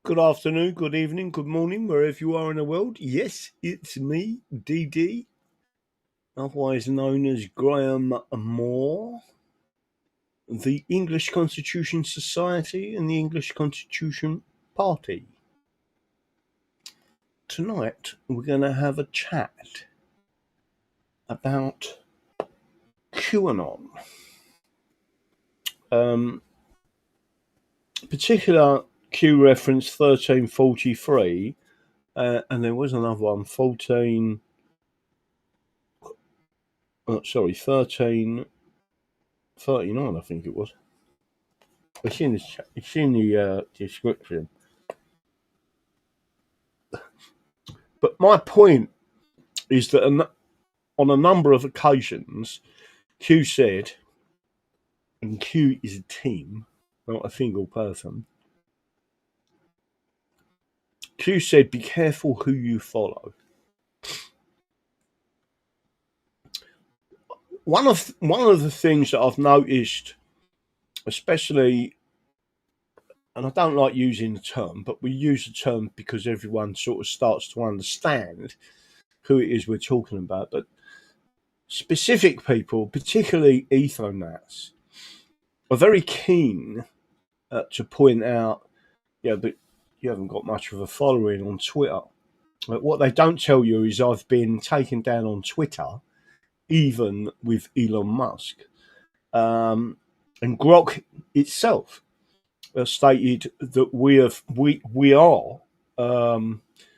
Good afternoon, good evening, good morning, wherever you are in the world. Yes, it's me, DD, otherwise known as Graham Moore, the English Constitution Society and the English Constitution Party. Tonight, we're going to have a chat about QAnon. Particular Q reference 1343, and there was another one, 1339, I think it was. It's in the description. But my point is that on a number of occasions, Q said, and Q is a team, not a single person, Q said, be careful who you follow. One of the things that I've noticed, especially, and I don't like using the term, but we use the term because everyone sort of starts to understand who it is we're talking about, but specific people, particularly ethonats, are very keen to point out, but you haven't got much of a following on Twitter. But what they don't tell you is I've been taken down on Twitter, even with Elon Musk. And Grok itself stated that we are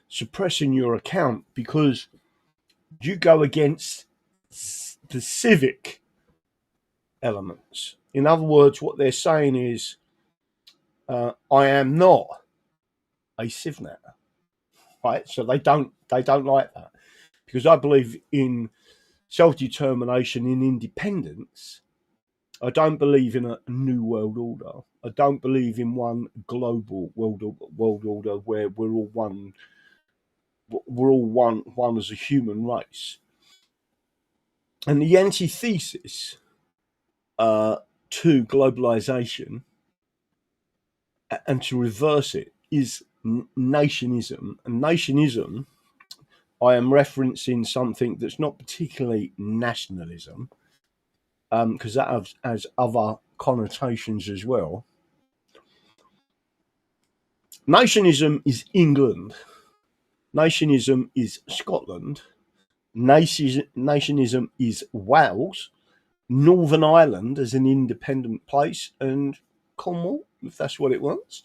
suppressing your account because you go against the civic elements. In other words, what they're saying is, I am not a Civ Nat, right? So they don't like that, because I believe in self-determination, in independence. I don't believe in a new world order. I don't believe in one global world order where we're all one. We're all one as a human race. And the antithesis to globalization and to reverse it is nationism. And nationism, I am referencing something that's not particularly nationalism, because that has other connotations as well. Nationism is England. Nationism is Scotland. Nationism is Wales. Northern Ireland as an independent place, and Cornwall, if that's what it wants.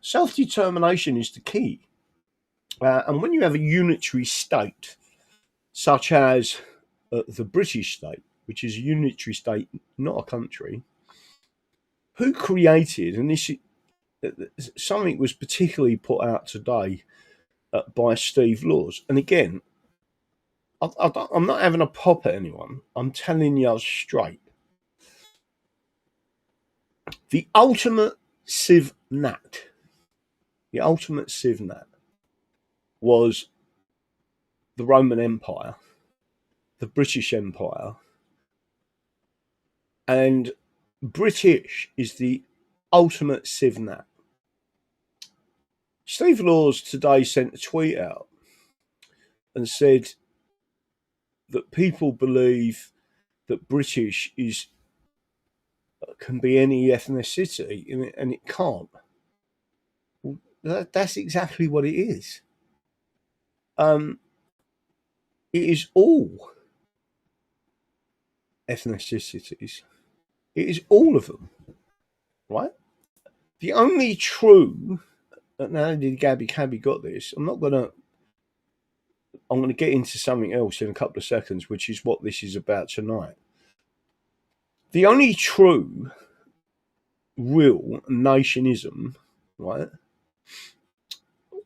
Self-determination is the key. And when you have a unitary state, such as the British state, which is a unitary state, not a country, who created, and this something was particularly put out today by Steve Laws, and again, I'm not having a pop at anyone, I'm telling you straight. The ultimate Civ Nat was the Roman Empire, the British Empire, and British is the ultimate Civ Nat. Steve Laws today sent a tweet out and said that people believe that British can be any ethnicity, and it can't. Well, that's exactly what it is. It is all ethnicities. It is all of them, right? The only true. Now, did Gabby got this? I'm going to get into something else in a couple of seconds, which is what this is about tonight. The only true, real nationism, right,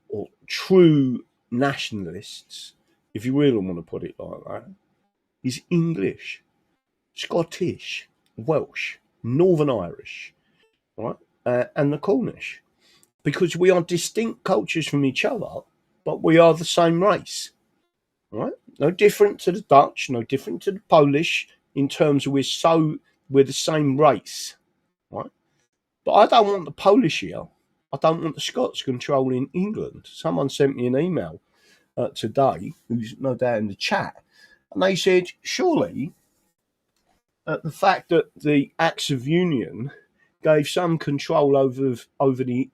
or true nationalists, if you really want to put it like that, is English, Scottish, Welsh, Northern Irish, right, and the Cornish, because we are distinct cultures from each other, but we are the same race, right? No different to the Dutch, no different to the Polish, in terms of we're the same race, right? But I don't want the Polish here. I don't want the Scots controlling England. Someone sent me an email today, who's no doubt in the chat, and they said, surely the fact that the Acts of Union gave some control over the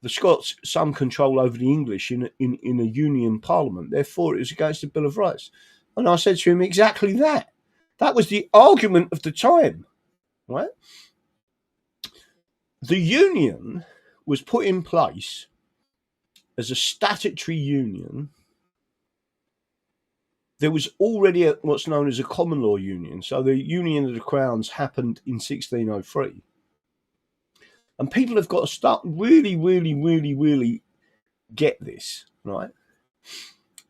Scots, some control over the English in a Union Parliament, therefore it was against the Bill of Rights. And I said to him, exactly that. That was the argument of the time, right? The Union was put in place as a statutory union. There was already what's known as a common law union. So the Union of the Crowns happened in 1603. And people have got to start really, really, really, really get this, right?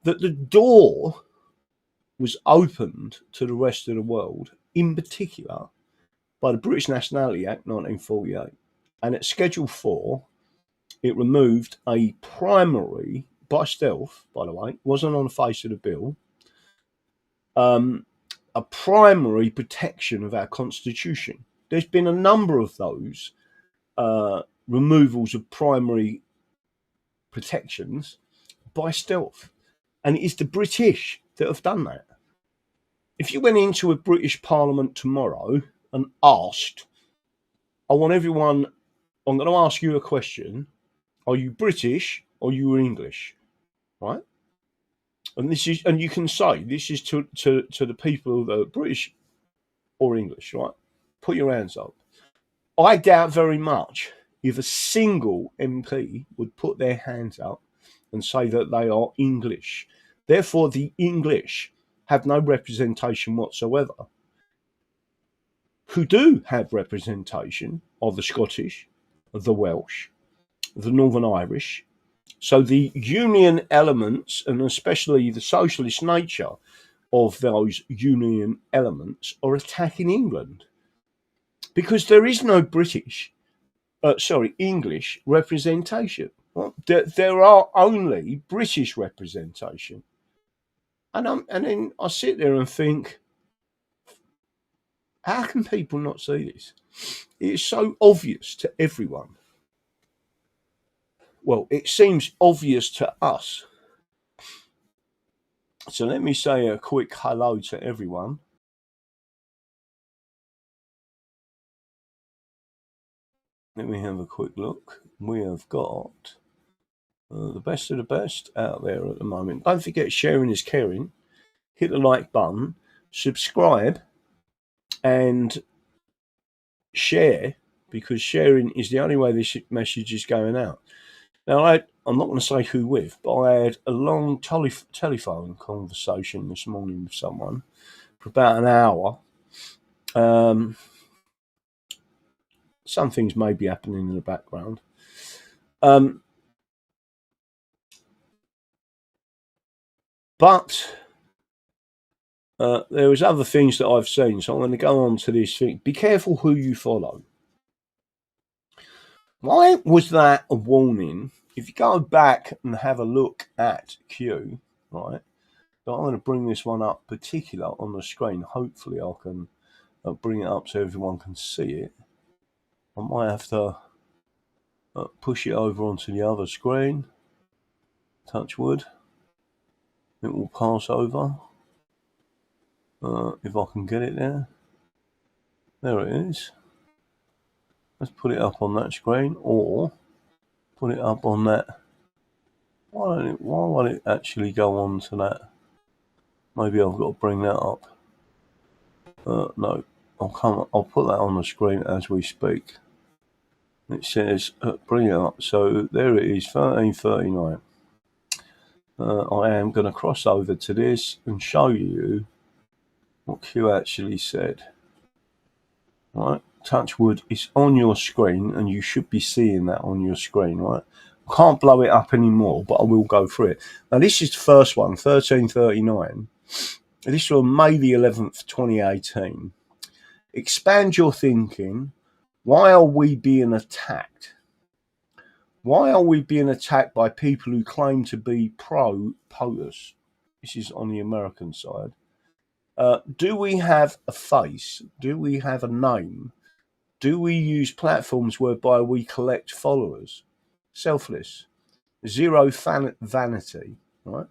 That the door was opened to the rest of the world, in particular by the British Nationality Act 1948. And at Schedule 4, it removed a primary, by stealth, by the way, wasn't on the face of the bill, a primary protection of our Constitution. There's been a number of those removals of primary protections by stealth. And it is the British that have done that. If you went into a British Parliament tomorrow and asked, I'm going to ask you a question. Are you British or you English? Right? And you can say this is to the people that are British or English, right? Put your hands up. I doubt very much if a single MP would put their hands up and say that they are English. Therefore, the English have no representation whatsoever. Who do have representation are the Scottish, the Welsh, the Northern Irish. So the union elements, and especially the socialist nature of those union elements, are attacking England. Because there is no English representation. Well, there are only British representation. And then I sit there and think, how can people not see this? It is so obvious to everyone. Well, it seems obvious to us. So let me say a quick hello to everyone. Let me have a quick look. We have got the best of the best out there at the moment. Don't forget, sharing is caring. Hit the like button, subscribe, and share, because sharing is the only way this message is going out. Now, I'm not going to say who with, but I had a long telephone conversation this morning with someone for about an hour. Some things may be happening in the background. But there was other things that I've seen, so I'm going to go on to this thing. Be careful who you follow. Why was that a warning? If you go back and have a look at Q, right, but I'm going to bring this one up particular on the screen. Hopefully I can bring it up so everyone can see it. I might have to push it over onto the other screen. Touch wood. It will pass over. If I can get it there. There it is. Let's put it up on that screen, or put it up on that. Why won't it actually go on to that? Maybe I've got to bring that up. No, I'll put that on the screen as we speak. It says bring it up. So there it is, 1339. I am going to cross over to this and show you what Q actually said. Right, touch wood, it's on your screen, and you should be seeing that on your screen, right? I can't blow it up anymore, but I will go through it. Now, this is the first one, 1339. This was May the 11th, 2018. Expand your thinking. Why are we being attacked? Why are we being attacked by people who claim to be pro-POTUS? This is on the American side. Do we have a face? Do we have a name? Do we use platforms whereby we collect followers? Selfless, zero vanity, right?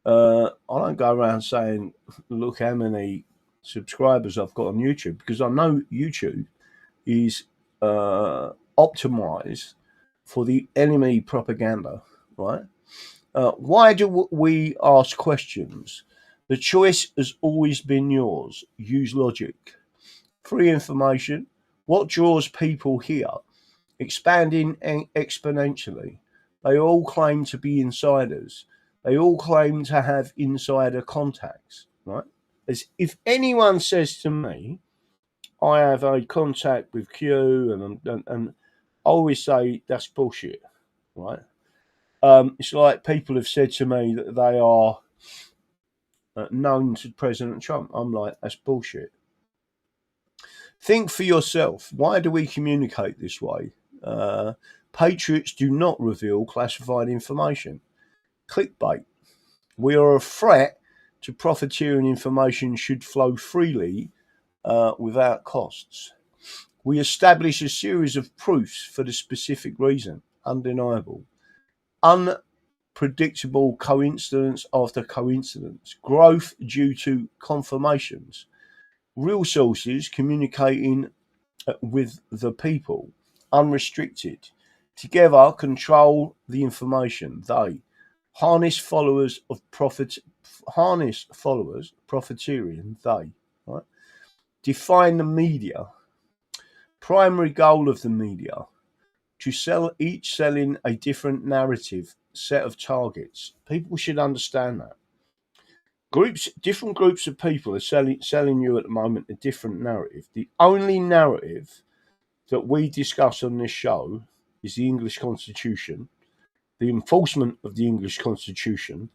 I don't go around saying, look how many subscribers I've got on YouTube, because I know YouTube is optimized for the enemy propaganda, right? Why do we ask questions? The choice has always been yours. Use logic. Free information. What draws people here? Expanding exponentially. They all claim to be insiders. They all claim to have insider contacts, right? As if anyone says to me, I have a contact with Q, and I always say that's bullshit, right? It's like people have said to me that they are known to President Trump. I'm like, that's bullshit. Think for yourself. Why do we communicate this way? Patriots do not reveal classified information. Clickbait. We are a threat to profiteering. Information should flow freely without costs. We establish a series of proofs for the specific reason. Undeniable. Unpredictable coincidence after coincidence. Growth due to confirmations. Real sources communicating with the people. Unrestricted. Together control the information. They harness followers profiteering. They, right? Define the media. Primary goal of the media to selling a different narrative set of targets. People should understand that. Different groups of people are selling you at the moment a different narrative. The only narrative that we discuss on this show is the English Constitution, the enforcement of the English Constitution,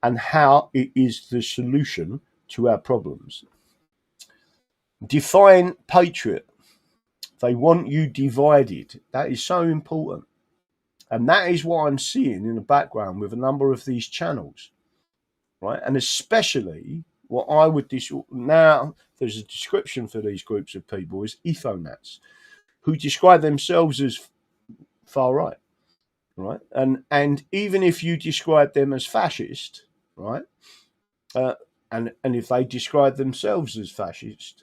and how it is the solution to our problems. Define patriot. They want you divided. That is so important. And that is what I'm seeing in the background with a number of these channels, right? And especially what I would now there's a description for these groups of people as ethonats, who describe themselves as far right, right? And even if you describe them as fascist, right? And if they describe themselves as fascist,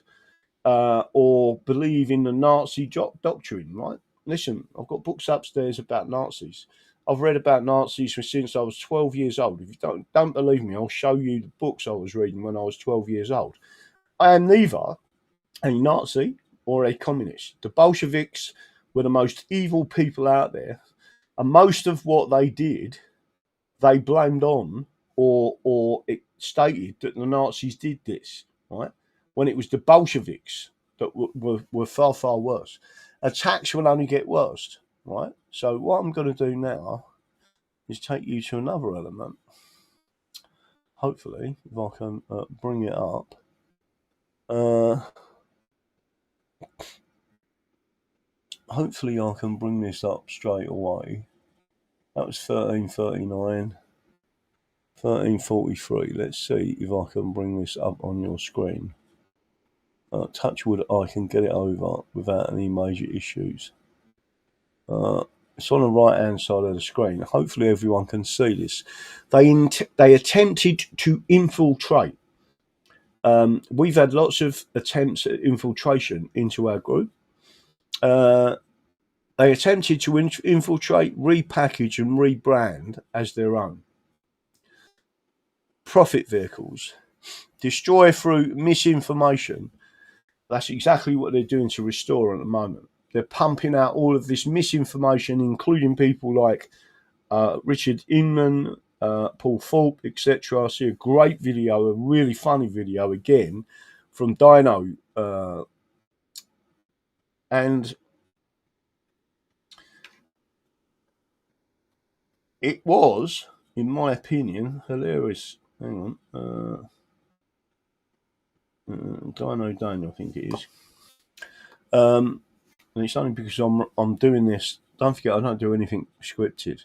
or believe in the Nazi doctrine, right? Listen, I've got books upstairs about Nazis. I've read about Nazis since I was 12 years old. If you don't believe me, I'll show you the books I was reading when I was 12 years old. I am neither a Nazi or a communist. The Bolsheviks were the most evil people out there, and most of what they did, they blamed on or it stated that the Nazis did this, right? When it was the Bolsheviks that were far, far worse. Attacks will only get worse, right? So what I'm going to do now is take you to another element. Hopefully, if I can bring it up. Hopefully I can bring this up straight away. That was 1339. 1343. Let's see if I can bring this up on your screen. Touch wood, I can get it over without any major issues. It's on the right hand side of the screen. Hopefully everyone can see this. They attempted to infiltrate. We've had lots of attempts at infiltration into our group. They attempted to infiltrate, repackage and rebrand as their own. Profit vehicles. Destroy through misinformation. That's exactly what they're doing to Restore at the moment. They're pumping out all of this misinformation, including people like Richard Inman, Paul Thorpe, etc. I see a great video, a really funny video again from Dino. And it was, in my opinion, hilarious. Hang on. Dino, I think it is. And it's only because I'm doing this. Don't forget, I don't do anything scripted.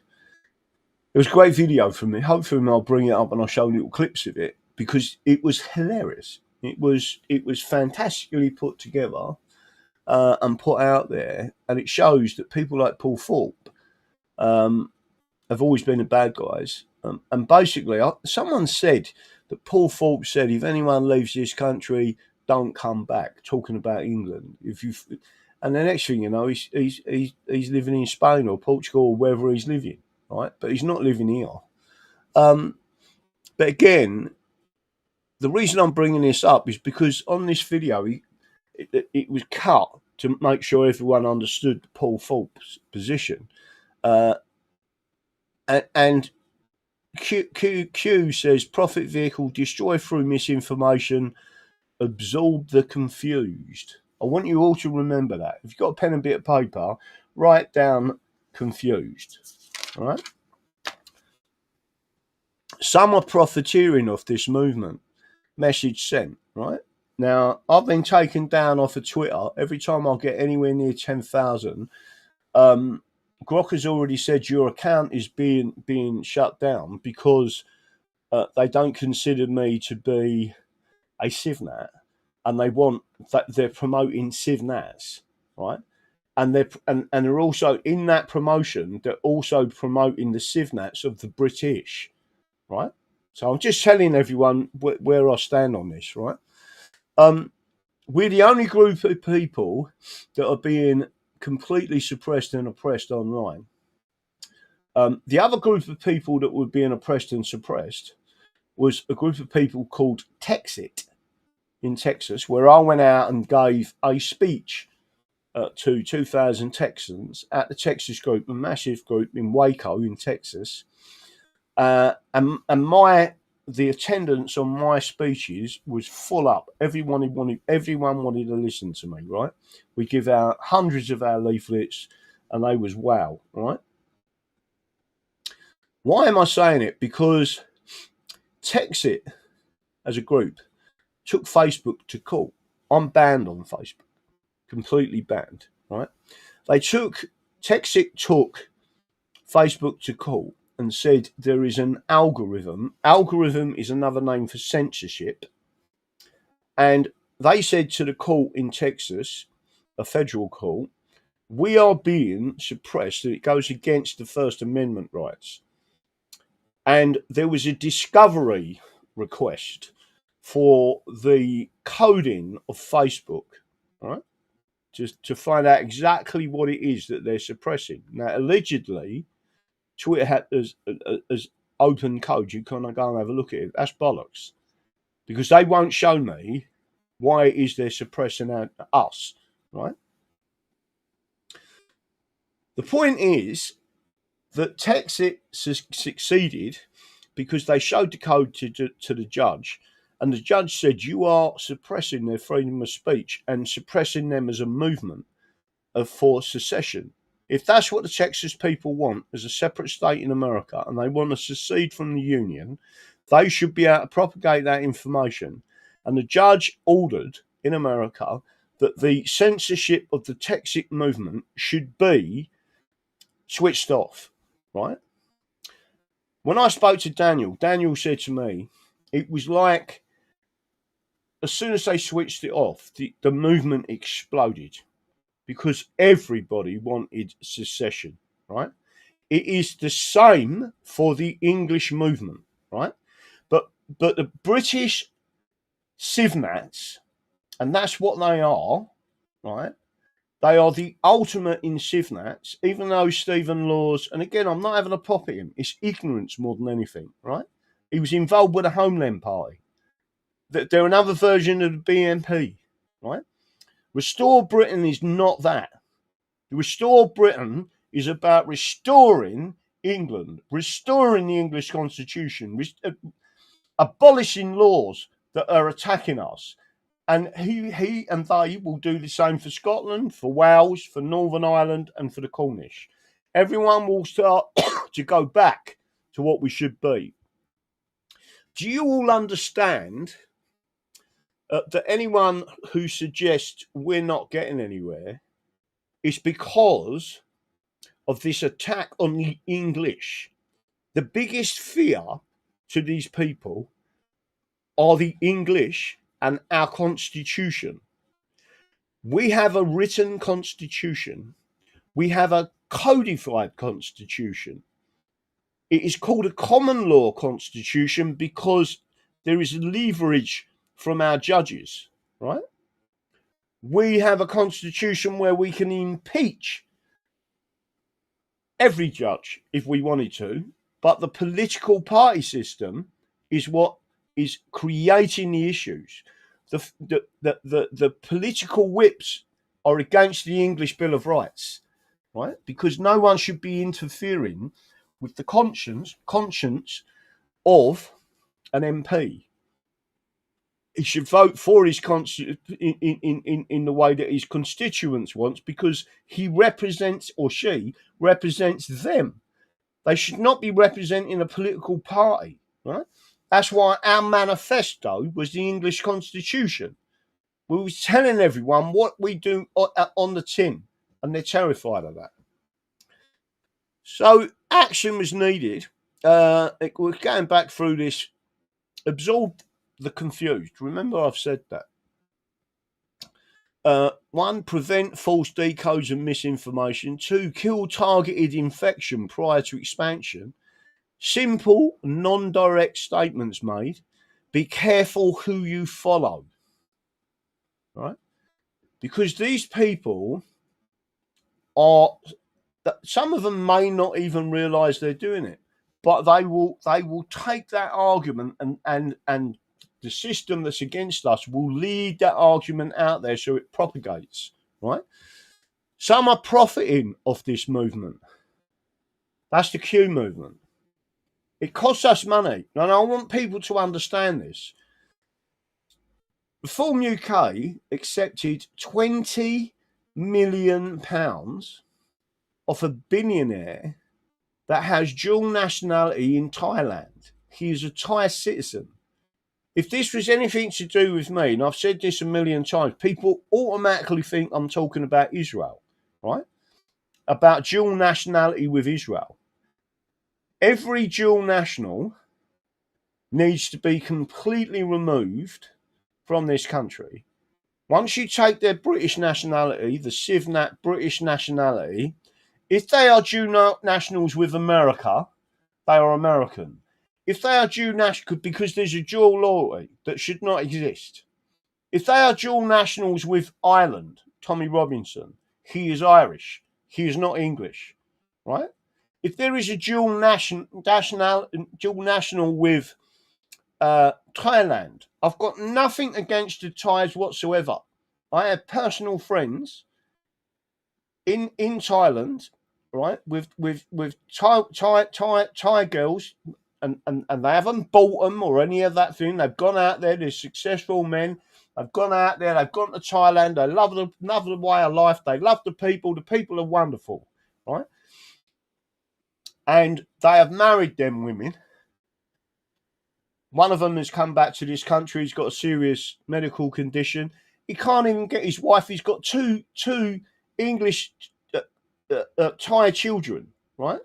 It was a great video from me. Hopefully, I'll bring it up and I'll show little clips of it because it was hilarious. It was fantastically put together. and put out there, and it shows that people like Paul Thorpe have always been the bad guys. And basically, someone said that Paul Thorpe said, if anyone leaves this country, don't come back, talking about England. And the next thing you know, he's living in Spain or Portugal or wherever he's living, right? But he's not living here. But again, the reason I'm bringing this up is because on this video, it was cut to make sure everyone understood Paul Thorpe's position. And Q says, profit vehicle, destroy through misinformation, absorb the confused. I want you all to remember that. If you've got a pen and bit of paper, write down confused. All right? Some are profiteering off this movement. Message sent, right? Now, I've been taken down off of Twitter. Every time I get anywhere near 10,000, Grok has already said your account is being shut down because they don't consider me to be a Civ Nat, and they want that they're promoting Civ Nats, right? And they're also in that promotion. They're also promoting the Civ Nats of the British, right? So I'm just telling everyone where I stand on this, right? We're the only group of people that are being completely suppressed and oppressed online. The other group of people that were being oppressed and suppressed was a group of people called Texit in Texas, where I went out and gave a speech to 2,000 Texans at the Texas group, a massive group in Waco in Texas. And the attendance on my speeches was full up. Everyone wanted to listen to me, right? We give out hundreds of our leaflets, and they was wow, right? Why am I saying it? Because Texit, as a group, took Facebook to court. I'm banned on Facebook, completely banned, right? Texit took Facebook to court and said there is an algorithm. Algorithm is another name for censorship. And they said to the court in Texas, a federal court, we are being suppressed. It goes against the First Amendment rights. And there was a discovery request for the coding of Facebook, right? Just to find out exactly what it is that they're suppressing. Now, allegedly, Twitter has open code. You can go and have a look at it. That's bollocks. Because they won't show me why it is they're suppressing us, right? The point is that Texit succeeded because they showed the code to the judge, and the judge said you are suppressing their freedom of speech and suppressing them as a movement for secession. If that's what the Texas people want as a separate state in America and they want to secede from the Union, they should be able to propagate that information. And the judge ordered in America that the censorship of the Texit movement should be switched off, right? When I spoke to Daniel said to me, it was like as soon as they switched it off, the movement exploded because everybody wanted secession, right? It is the same for the English movement, right? But the British Civ Nats, and that's what they are, right? They are the ultimate in Civ Nats, even though Stephen Law's, and again, I'm not having a pop at him, it's ignorance more than anything, right? He was involved with the Homeland Party. They're another version of the BNP, right? Restore Britain is not that. Restore Britain is about restoring England, restoring the English constitution, abolishing laws that are attacking us. And he and they will do the same for Scotland, for Wales, for Northern Ireland, and for the Cornish. Everyone will start to go back to what we should be. Do you all understand that anyone who suggests we're not getting anywhere is because of this attack on the English? The biggest fear to these people are the English and our constitution. We have a written constitution. We have a codified constitution. It is called a common law constitution because there is leverage from our judges, right? We have a constitution where we can impeach every judge if we wanted to, but the political party system is what is creating the issues. The political whips are against the English Bill of Rights, right? Because no one should be interfering with the conscience of an MP. He should vote for his in the way that his constituents wants, because he represents, or she represents, them. They should not be representing a political party, right? That's why our manifesto was the English Constitution. We were telling everyone what we do on the tin, and they're terrified of that. So action was needed. We're going back through this. Absorb the confused. Remember, I've said that. 1, prevent false decodes and misinformation. 2, kill targeted infection prior to expansion. Simple, non-direct statements made. Be careful who you follow. Right? Because these people are, some of them may not even realise they're doing it, but they will take that argument and the system that's against us will lead that argument out there so it propagates, right? Some are profiting off this movement. That's the Q movement. It costs us money, and I want people to understand this. Reform UK accepted £20 million off a billionaire that has dual nationality in Thailand. He is a Thai citizen. If this was anything to do with me, and I've said this a million times, people automatically think I'm talking about Israel, right? About dual nationality with Israel. Every dual national needs to be completely removed from this country. Once you take their British nationality, the Civ Nat British nationality, if they are dual nationals with America, they are American. If they are dual national, because there's a dual loyalty that should not exist. If they are dual nationals with Ireland, Tommy Robinson, he is Irish. He is not English, right? If there is a dual national with Thailand, I've got nothing against the Thais whatsoever. I have personal friends in Thailand, right, with Thai girls. And they haven't bought them or any of that thing. They've gone out there. They're successful men. They've gone out there. They've gone to Thailand. They love the way of life. They love the people. The people are wonderful, right? And they have married them women. One of them has come back to this country. He's got a serious medical condition. He can't even get his wife. He's got two English Thai children, right?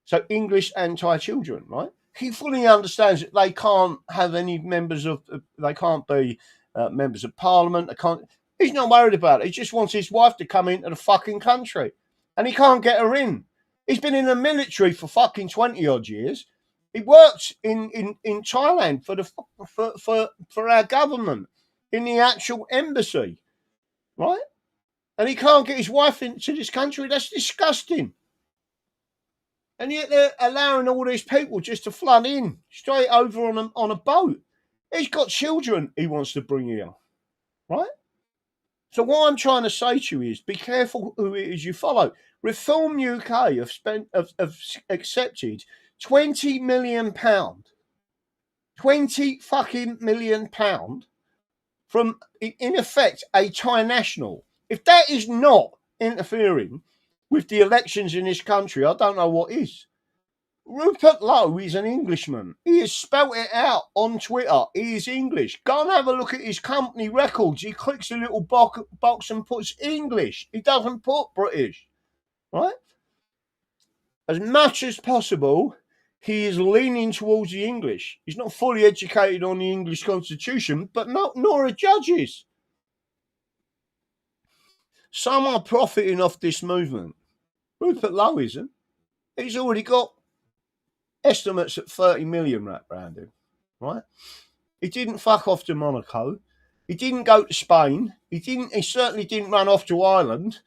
So English and Thai children, right? He fully understands that they can't have any members of, they can't be members of parliament. They can't. He's not worried about it. He just wants his wife to come into the fucking country, and he can't get her in. He's been in the military for fucking 20 odd years. He works in Thailand for our government in the actual embassy, right? And he can't get his wife into this country. That's disgusting. And yet they're allowing all these people just to flood in straight over on a boat. He's got children he wants to bring here, right? So what I'm trying to say to you is, be careful who it is you follow. Reform UK have accepted £20 million, £20 fucking million from, in effect, a Thai national. If that is not interfering with the elections in this country, I don't know what is. Rupert Lowe is an Englishman. He has spelt it out on Twitter. He is English. Go and have a look at his company records. He clicks a little box and puts English. He doesn't put British, right? As much as possible, he is leaning towards the English. He's not fully educated on the English constitution, but nor are judges. Some are profiting off this movement. Rupert Lowe isn't. He's already got estimates at 30 million wrapped around him, right? He didn't fuck off to Monaco. He didn't go to Spain. He certainly didn't run off to Ireland.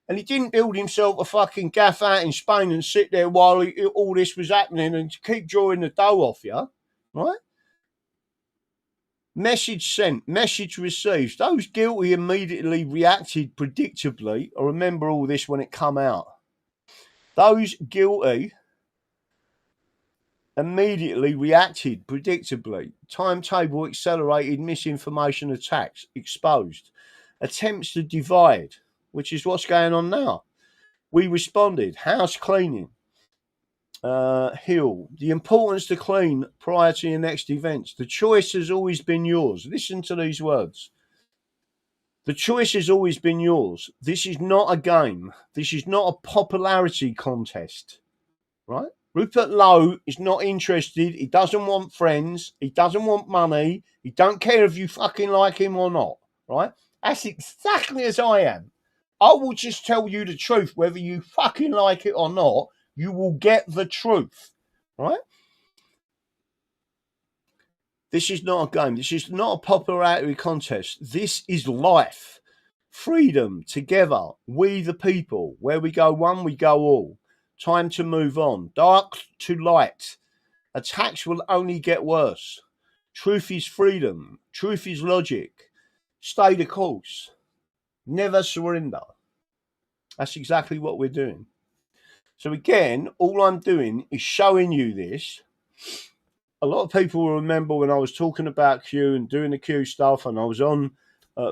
And he didn't build himself a fucking gaff out in Spain and sit there while all this was happening and keep drawing the dough off you, right? Message sent, message received. Those guilty immediately reacted predictably. I remember all this when it come out. Those guilty immediately reacted predictably. Timetable accelerated misinformation attacks exposed. Attempts to divide, which is what's going on now. We responded. House cleaning. Hill. The importance to clean prior to your next events. The choice has always been yours. Listen to these words. The choice has always been yours. This is not a game. This is not a popularity contest. Right? Rupert Lowe is not interested. He doesn't want friends. He doesn't want money. He don't care if you fucking like him or not. Right? That's exactly as I am. I will just tell you the truth, whether you fucking like it or not. You will get the truth, right? This is not a game. This is not a popularity contest. This is life. Freedom, together, we the people. Where we go one, we go all. Time to move on. Dark to light. Attacks will only get worse. Truth is freedom. Truth is logic. Stay the course. Never surrender. That's exactly what we're doing. So again, all I'm doing is showing you this. A lot of people will remember when I was talking about Q and doing the Q stuff, and I was on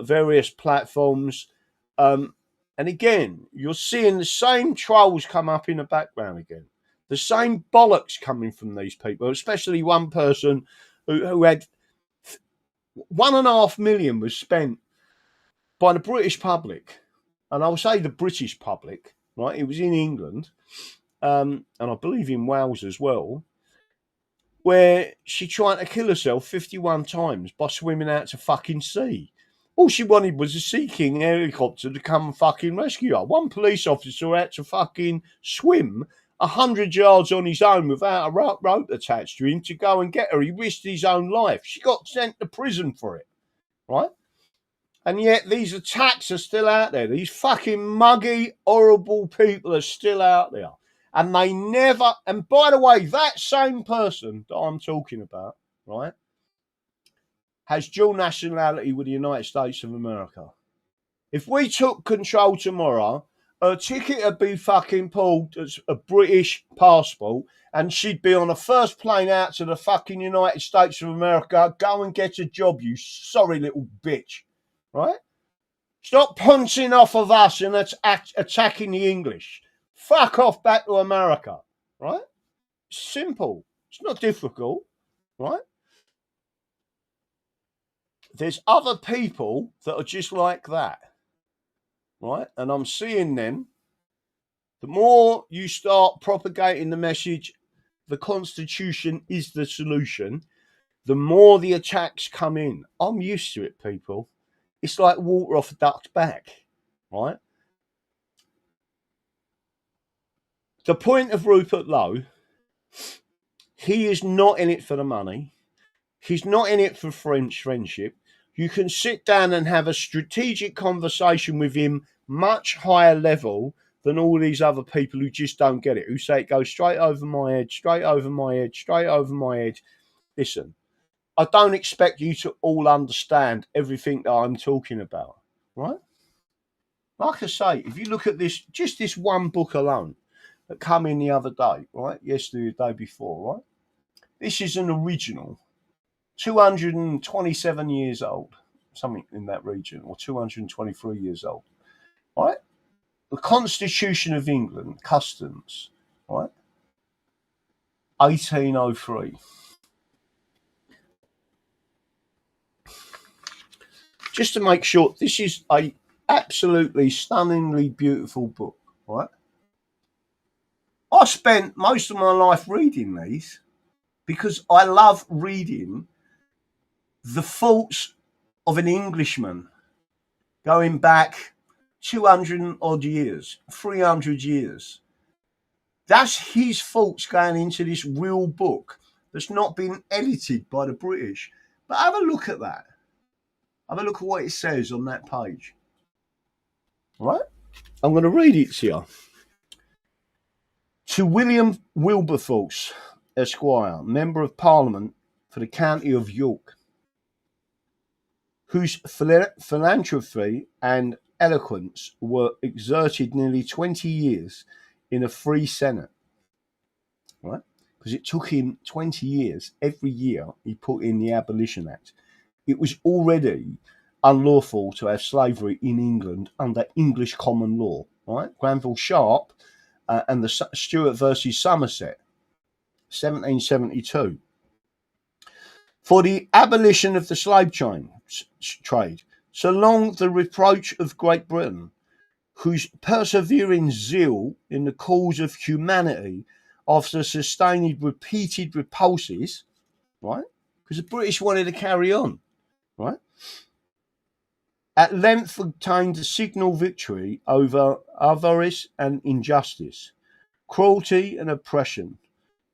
various platforms. And again, you're seeing the same trolls come up in the background again. The same bollocks coming from these people, especially one person who had 1.5 million was spent by the British public. And I'll say the British public, right? It was in England. And I believe in Wales as well, where she tried to kill herself 51 times by swimming out to fucking sea. All she wanted was a Sea King helicopter to come and fucking rescue her. One police officer had to fucking swim 100 yards on his own without a rope attached to him to go and get her. He risked his own life. She got sent to prison for it, right? And yet these attacks are still out there. These fucking muggy, horrible people are still out there. And they never, and by the way, that same person that I'm talking about, right, has dual nationality with the United States of America. If we took control tomorrow, her ticket would be fucking pulled as a British passport, and she'd be on the first plane out to the fucking United States of America. Go and get a job, you sorry little bitch, right? Stop punching off of us and attacking the English. Fuck off back to America, right? Simple. It's not difficult, right? There's other people that are just like that, right? And I'm seeing them. The more you start propagating the message, the Constitution is the solution, the more the attacks come in. I'm used to it, people. It's like water off a duck's back, right? The point of Rupert Lowe, he is not in it for the money. He's not in it for friendship. You can sit down and have a strategic conversation with him much higher level than all these other people who just don't get it, who say it goes straight over my head, straight over my head, straight over my head. Listen, I don't expect you to all understand everything that I'm talking about, right? Like I say, if you look at this, just this one book alone, that come in the other day, right? Yesterday, the day before, right? This is an original, 227 years old, something in that region, or 223 years old, right? The Constitution of England, Customs, right? 1803. Just to make sure, this is a absolutely stunningly beautiful book, right? I spent most of my life reading these because I love reading the thoughts of an Englishman going back 200 and odd years, 300 years. That's his thoughts going into this real book that's not been edited by the British. But have a look at that. Have a look at what it says on that page. Right? I'm going to read it to you. To William Wilberforce, Esquire, Member of Parliament for the County of York, whose philanthropy and eloquence were exerted nearly 20 years in a free Senate, right? Because it took him 20 years. Every year he put in the Abolition Act. It was already unlawful to have slavery in England under English common law, right? Granville Sharp and the Stuart versus Somerset, 1772. For the abolition of the slave trade, so long the reproach of Great Britain, whose persevering zeal in the cause of humanity, after sustaining repeated repulses, right? Because the British wanted to carry on, right? At length obtained a signal victory over avarice and injustice, cruelty and oppression,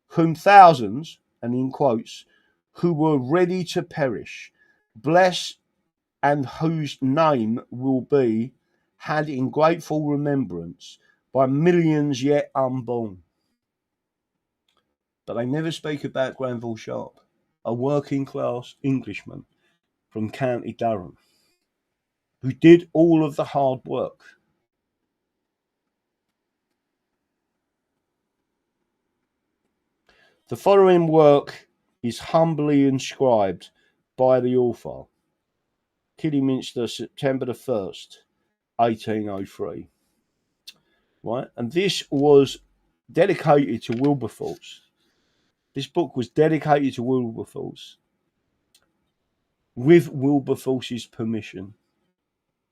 whom thousands, and in quotes, who were ready to perish, bless, and whose name will be had in grateful remembrance by millions yet unborn. But they never speak about Granville Sharp, a working class Englishman from County Durham, who did all of the hard work. The following work is humbly inscribed by the author, Kidderminster, September the 1st, 1803. Right? And this was dedicated to Wilberforce. This book was dedicated to Wilberforce with Wilberforce's permission.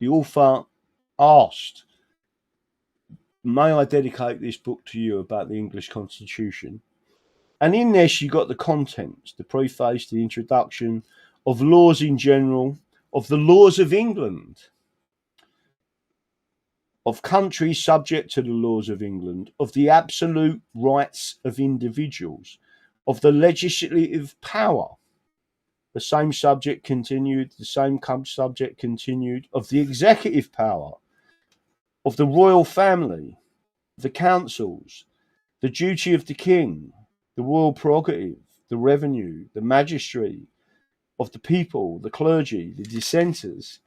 The author asked, may I dedicate this book to you about the English Constitution? And in this, you got the contents, the preface, the introduction, of laws in general, of the laws of England, of countries subject to the laws of England, of the absolute rights of individuals, of the legislative power. The same subject continued, the same subject continued, of the executive power, of the royal family, the councils, the duty of the king, the royal prerogative, the revenue, the magistracy, of the people, the clergy, the dissenters,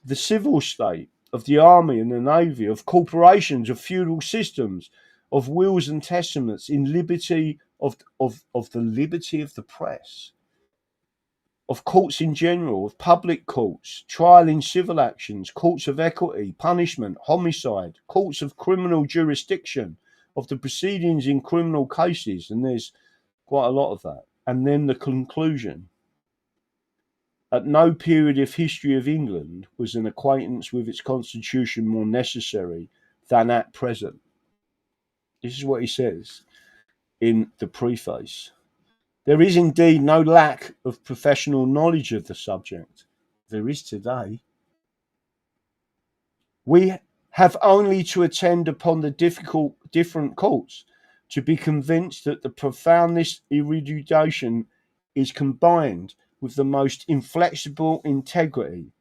the civil state, of the army and the navy, of corporations, of feudal systems, of wills and testaments, in liberty of the liberty of the press, of courts in general, of public courts, trial in civil actions, courts of equity, punishment, homicide, courts of criminal jurisdiction, of the proceedings in criminal cases, and there's quite a lot of that. And then the conclusion. At no period of history of England was an acquaintance with its constitution more necessary than at present. This is what he says in the preface. There is indeed no lack of professional knowledge of the subject. There is today. We have only to attend upon the different courts to be convinced that the profoundest erudition is combined with the most inflexible integrity,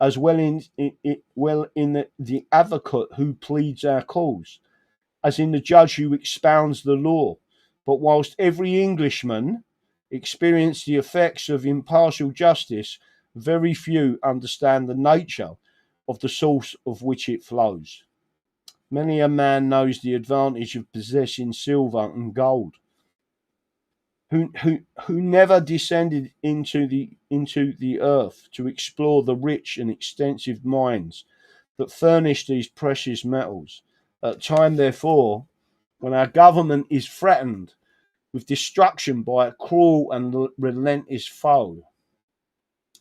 as well in the advocate who pleads our cause, as in the judge who expounds the law. But whilst every Englishman experience the effects of impartial justice, very few understand the nature of the source of which it flows. Many a man knows the advantage of possessing silver and gold, who never descended into the earth to explore the rich and extensive mines that furnish these precious metals. At time, therefore, when our government is threatened with destruction by a cruel and relentless foe,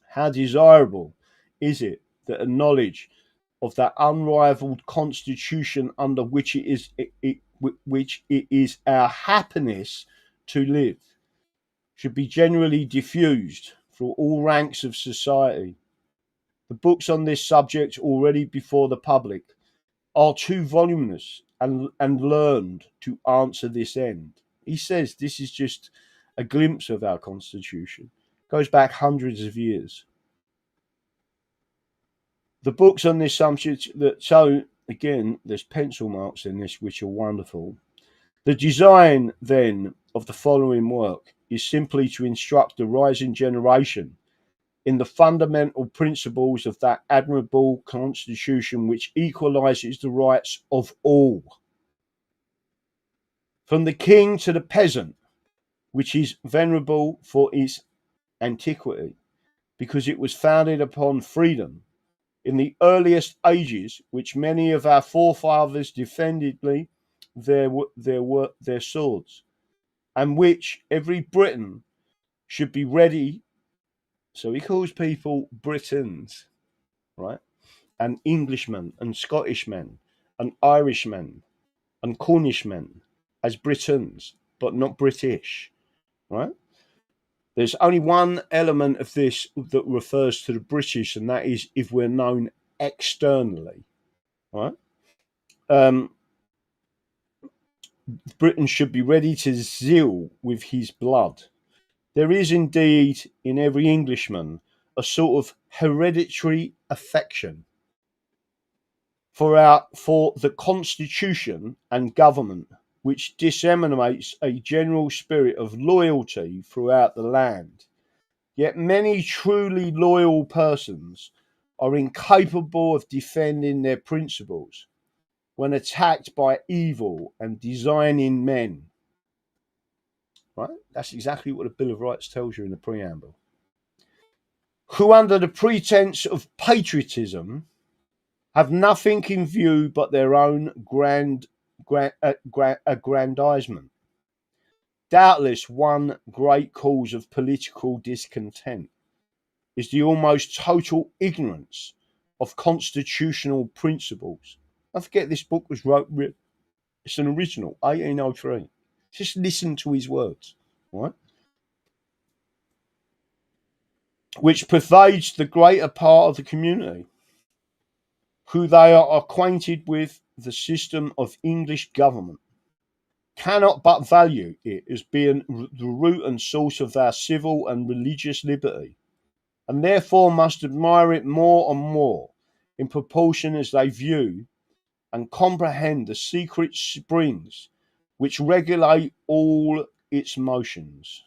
how desirable is it that a knowledge of that unrivaled constitution under which it is our happiness to live should be generally diffused through all ranks of society, The books on this subject already before the public are too voluminous and learned to answer this end. He says this is just a glimpse of our constitution. It goes back hundreds of years. The books on this subject that so again, there's pencil marks in this which are wonderful. The design then of the following work is simply to instruct the rising generation in the fundamental principles of that admirable constitution which equalizes the rights of all, from the king to the peasant, which is venerable for its antiquity, because it was founded upon freedom in the earliest ages, which many of our forefathers defended their swords, and which every Briton should be ready. So he calls people Britons, right? And Englishmen and Scottishmen and Irishmen and Cornishmen as Britons, but not British, right? There's only one element of this that refers to the British, and that is if we're known externally, right? Britain should be ready to zeal with his blood. There is indeed in every Englishman a sort of hereditary affection for the constitution and government, which disseminates a general spirit of loyalty throughout the land. Yet many truly loyal persons are incapable of defending their principles when attacked by evil and designing men. Right? That's exactly what the Bill of Rights tells you in the preamble. Who, under the pretense of patriotism, have nothing in view but their own aggrandizement. Doubtless, one great cause of political discontent is the almost total ignorance of constitutional principles. Don't forget, this book was it's an original, 1803. Just listen to his words, right? Which pervades the greater part of the community, who they are acquainted with the system of English government, cannot but value it as being the root and source of our civil and religious liberty, and therefore must admire it more and more in proportion as they view and comprehend the secret springs which regulate all its motions.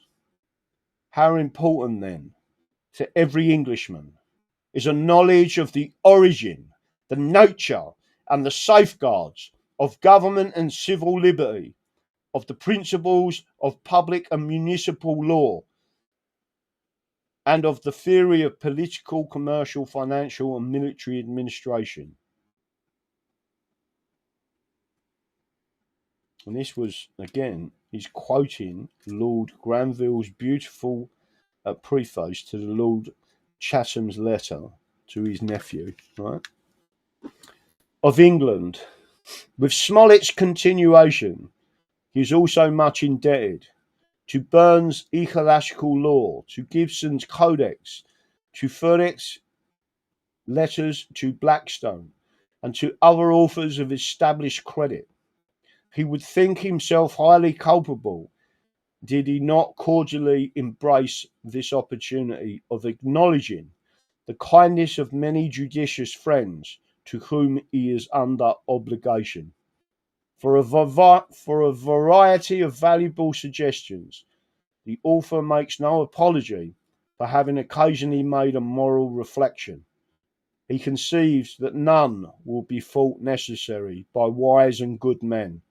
How important, then, to every Englishman is a knowledge of the origin, the nature, and the safeguards of government and civil liberty, of the principles of public and municipal law, and of the theory of political, commercial, financial, and military administration. And this was, again, he's quoting Lord Granville's beautiful preface to the Lord Chatham's letter to his nephew, right? Of England. With Smollett's continuation, he is also much indebted to Burns' Ecclesiastical Law, to Gibson's Codex, to Furnick's letters to Blackstone, and to other authors of established credit. He would think himself highly culpable did he not cordially embrace this opportunity of acknowledging the kindness of many judicious friends to whom he is under obligation. For a variety of valuable suggestions, the author makes no apology for having occasionally made a moral reflection. He conceives that none will be thought necessary by wise and good men,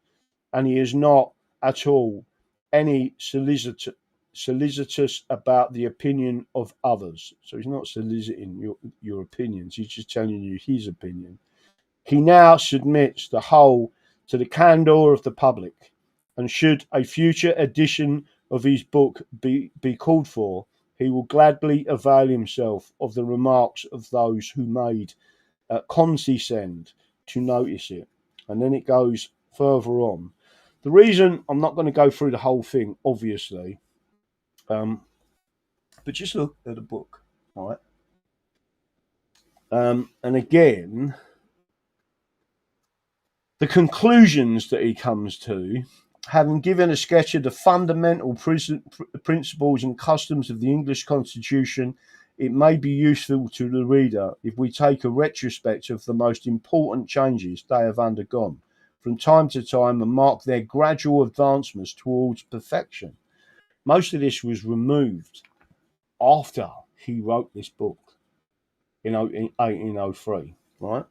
and he is not at all any solicitous about the opinion of others. So he's not soliciting your opinions, he's just telling you his opinion. He now submits the whole to the candour of the public, and should a future edition of his book be called for, he will gladly avail himself of the remarks of those who made condescend to notice it. And then it goes further on. The reason I'm not going to go through the whole thing, obviously, but just look at the book, all right? And again, the conclusions that he comes to, having given a sketch of the fundamental principles and customs of the English Constitution, it may be useful to the reader if we take a retrospect of the most important changes they have undergone from time to time and mark their gradual advancements towards perfection. Most of this was removed after he wrote this book, in 1803, right?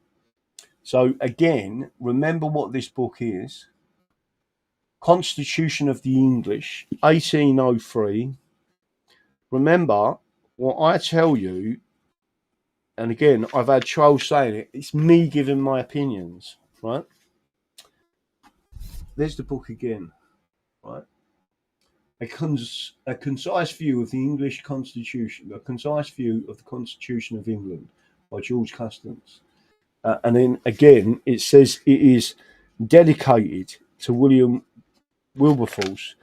So again, remember what this book is. Constitution of the English, 1803. Remember, what I tell you, and again, I've had trolls saying it, it's me giving my opinions, right? There's the book again, right? A concise view of the English Constitution, a concise view of the Constitution of England by George Custance. And then again, it says it is dedicated to William Wilberforce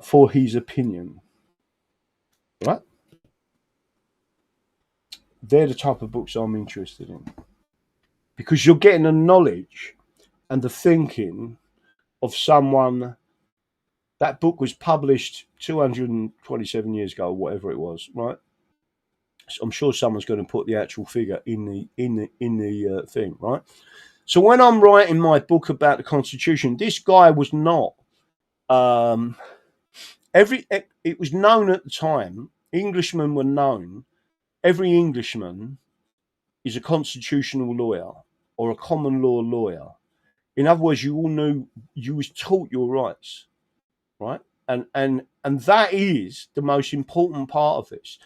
for his opinion, right? They're the type of books I'm interested in, because you're getting the knowledge and the thinking of someone. That book was published 227 years ago, or whatever it was, right? So I'm sure someone's going to put the actual figure in the thing, right? So when I'm writing my book about the Constitution, this guy was not. It was known at the time. Englishmen were known. Every Englishman is a constitutional lawyer or a common law lawyer. In other words, you all knew, you was taught your rights, right? And that is the most important part of this.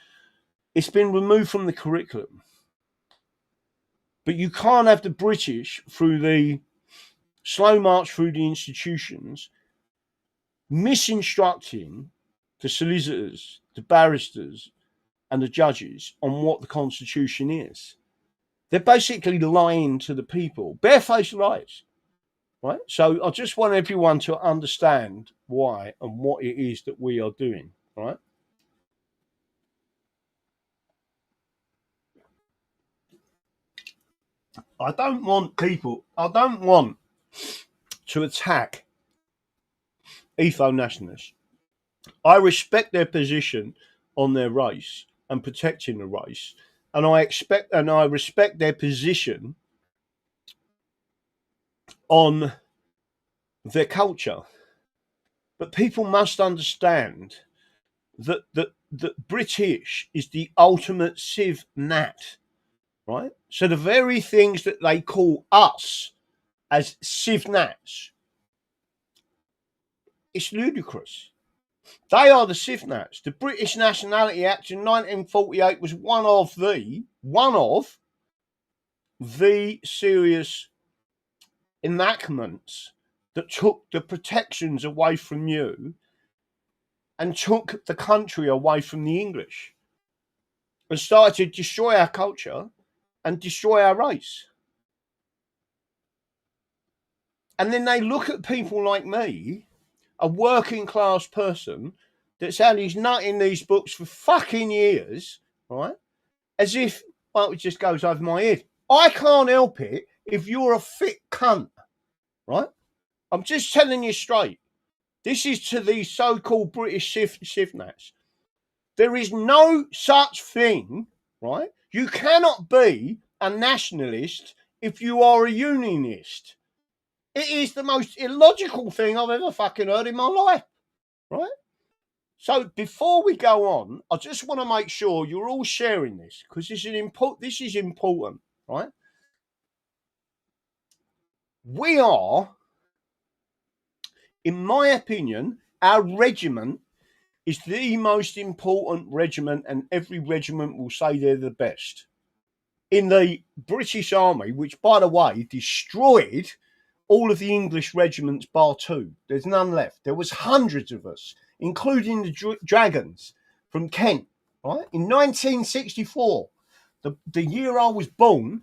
It's been removed from the curriculum, but you can't have the British through the slow march through the institutions misinstructing the solicitors, the barristers, and the judges on what the Constitution is. They're basically lying to the people, barefaced lies, right? So I just want everyone to understand why and what it is that we are doing, right? I don't want to attack ethno-nationalists. I respect their position on their race and protecting the race, and I respect their position on their culture. But people must understand that British is the ultimate Civ Nat, right? So the very things that they call us as Civ Nats, it's ludicrous. They are the Civ Nats. The British Nationality Act in 1948 was one of the serious enactments that took the protections away from you and took the country away from the English and started to destroy our culture and destroy our race. And then they look at people like me, a working class person that's had his nut in these books for fucking years, right? As if, well, it just goes over my head. I can't help it if you're a fit cunt, right? I'm just telling you straight. This is to these so-called British Civ Nats. There is no such thing, right? You cannot be a nationalist if you are a unionist. It is the most illogical thing I've ever fucking heard in my life, right? So before we go on, I just want to make sure you're all sharing this, because this is important, right? We are, in my opinion, our regiment is the most important regiment, and every regiment will say they're the best. In the British Army, which, by the way, destroyed all of the English regiments bar two. There's none left. There was hundreds of us, including the Dragons from Kent, right? In 1964, the year I was born,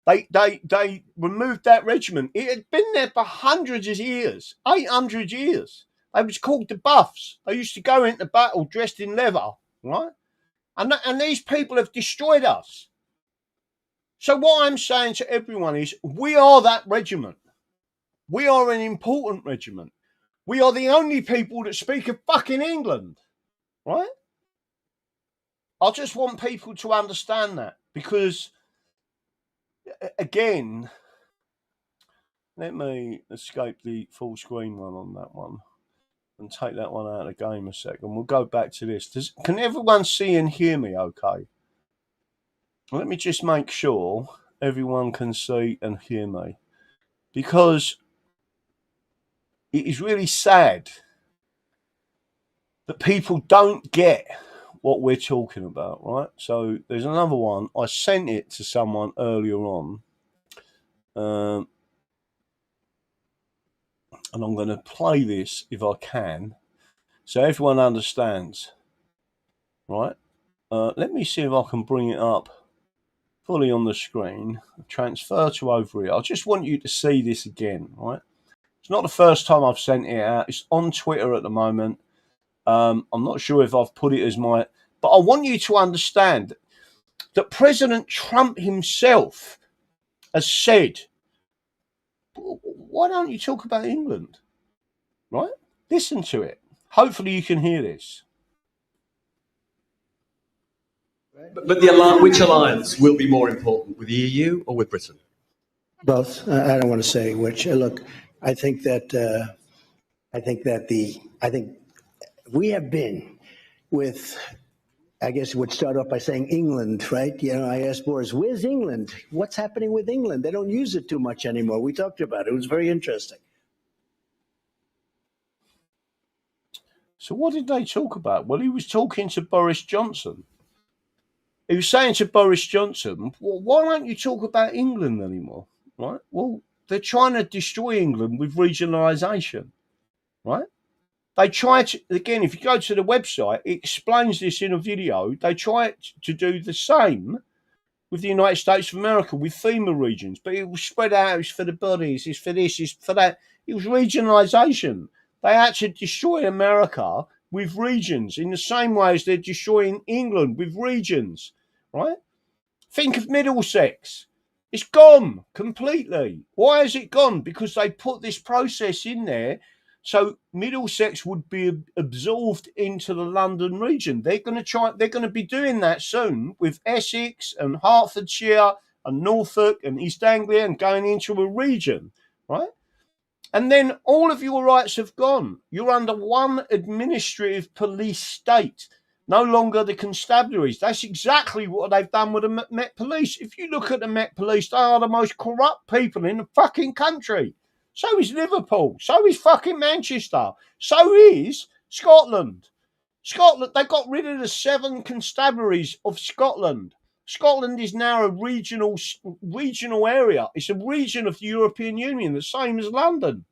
they removed that regiment. It had been there for hundreds of years, 800 years. They was called the Buffs. They used to go into battle dressed in leather, right? And these people have destroyed us. So what I'm saying to everyone is, we are that regiment. We are an important regiment. We are the only people that speak of fucking England, right? I just want people to understand that, because, again, let me escape the full screen one on that one and take that one out of the game a second. We'll go back to this. Can everyone see and hear me okay? Let me just make sure everyone can see and hear me, because it is really sad that people don't get what we're talking about, right? So there's another one. I sent it to someone earlier on, and I'm going to play this if I can, so everyone understands, right? Let me see if I can bring it up fully on the screen. Transfer to over here. I just want you to see this again, right? It's not the first time I've sent it out. It's on Twitter at the moment. I'm not sure if I've put it as my... But I want you to understand that President Trump himself has said, why don't you talk about England? Right? Listen to it. Hopefully you can hear this. But which alliance will be more important, with the EU or with Britain? Both. I don't want to say which. Look, I think we have been with, I guess it would start off by saying England, right? You know, I asked Boris, where's England? What's happening with England? They don't use it too much anymore. We talked about it. It was very interesting. So what did they talk about? Well, he was talking to Boris Johnson. He was saying to Boris Johnson, well, why don't you talk about England anymore? Right? Well, they're trying to destroy England with regionalisation, right? They try to, again, if you go to the website, it explains this in a video. They try to do the same with the United States of America, with FEMA regions, but it was spread out. It's for the bodies, it's for this, it's for that. It was regionalisation. They had to destroy America with regions in the same way as they're destroying England with regions, right? Think of Middlesex. It's gone completely. Why is it gone? Because they put this process in there so Middlesex would be absorbed into the London region. They're going to be doing that soon with Essex and Hertfordshire and Norfolk and East Anglia, and going into a region, right? And then all of your rights have gone. You're under one administrative police state, no longer the constabularies. That's exactly what they've done with the Met Police. If you look at the Met Police, they are the most corrupt people in the fucking country. So is Liverpool. So is fucking Manchester. So is Scotland. They got rid of the 7 constabularies of Scotland. Scotland is now a regional area. It's a region of the European Union, the same as London.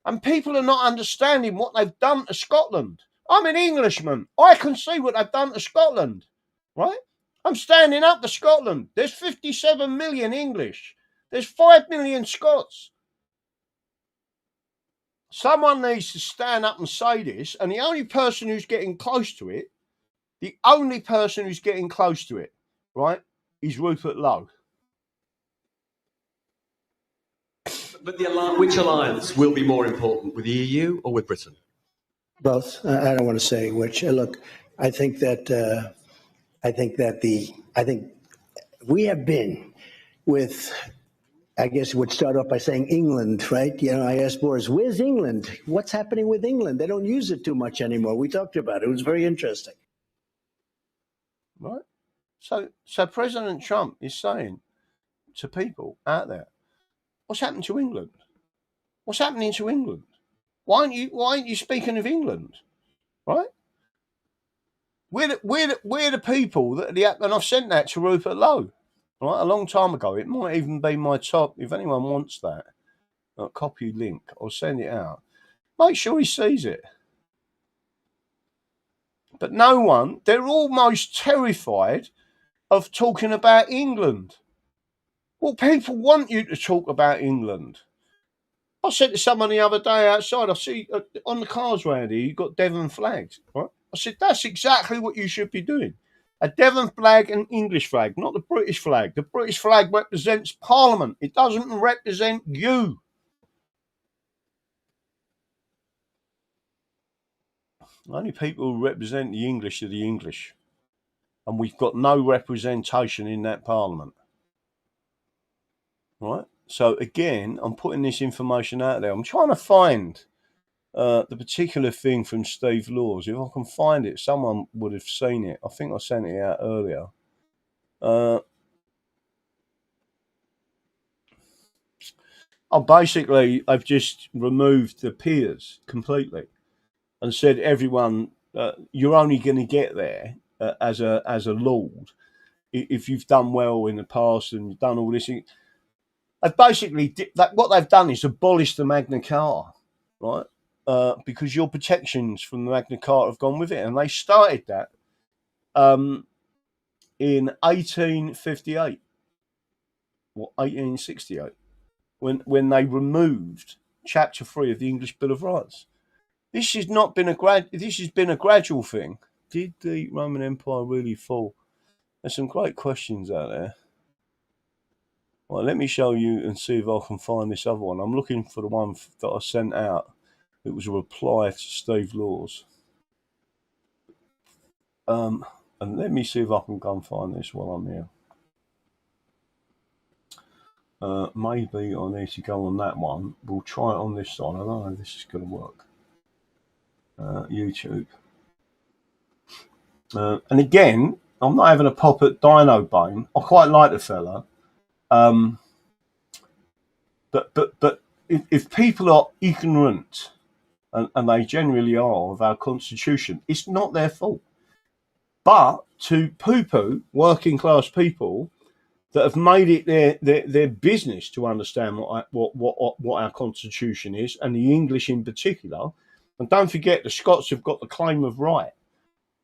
And people are not understanding what they've done to Scotland. I'm an Englishman. I can see what they've done to Scotland, right? I'm standing up to Scotland. There's 57 million English. There's 5 million Scots. Someone needs to stand up and say this, and the only person who's getting close to it, right, is Rupert Lowe. But which alliance will be more important, with the EU or with Britain? Both. I don't want to say which. Look, I think we have been with, I guess it would start off by saying England, right? You know, I asked Boris, where's England? What's happening with England? They don't use it too much anymore. We talked about it. It was very interesting. Right? So President Trump is saying to people out there, what's happened to England? What's happening to England? Why aren't you speaking of England? Right? We're the people that and I've sent that to Rupert Lowe, right, a long time ago. It might even be my top. If anyone wants that, copy link, I'll send it out. Make sure he sees it. But no one, they're almost terrified of talking about England. Well, people want you to talk about England. I said to someone the other day outside, I see on the cars round here, you've got Devon flags, right? I said, that's exactly what you should be doing. A Devon flag and English flag, not the British flag. The British flag represents Parliament. It doesn't represent you. Only people who represent the English are the English. And we've got no representation in that Parliament. Right? So again, I'm putting this information out there. I'm trying to find the particular thing from Steve Laws. If I can find it, someone would have seen it. I think I sent it out earlier. Basically, I've just removed the peers completely and said, everyone, you're only going to get there as a lord if you've done well in the past and you've done all this. Basically, what they've done is abolish the Magna Carta, right? Because your protections from the Magna Carta have gone with it. And they started that in 1858 or 1868 when they removed Chapter 3 of the English Bill of Rights. This has been a gradual thing. Did the Roman Empire really fall? There's some great questions out there. Well, let me show you and see if I can find this other one. I'm looking for the one that I sent out. It was a reply to Steve Laws. And let me see if I can go and find this while I'm here. Maybe I need to go on that one. We'll try it on this side. I don't know if this is going to work. YouTube. And again, I'm not having a pop at Dino Bane. I quite like the fella. But if people are ignorant, and they generally are, of our constitution, it's not their fault. But to poo-poo working class people that have made it their business to understand what our constitution is, and the English in particular, and don't forget the Scots have got the claim of right.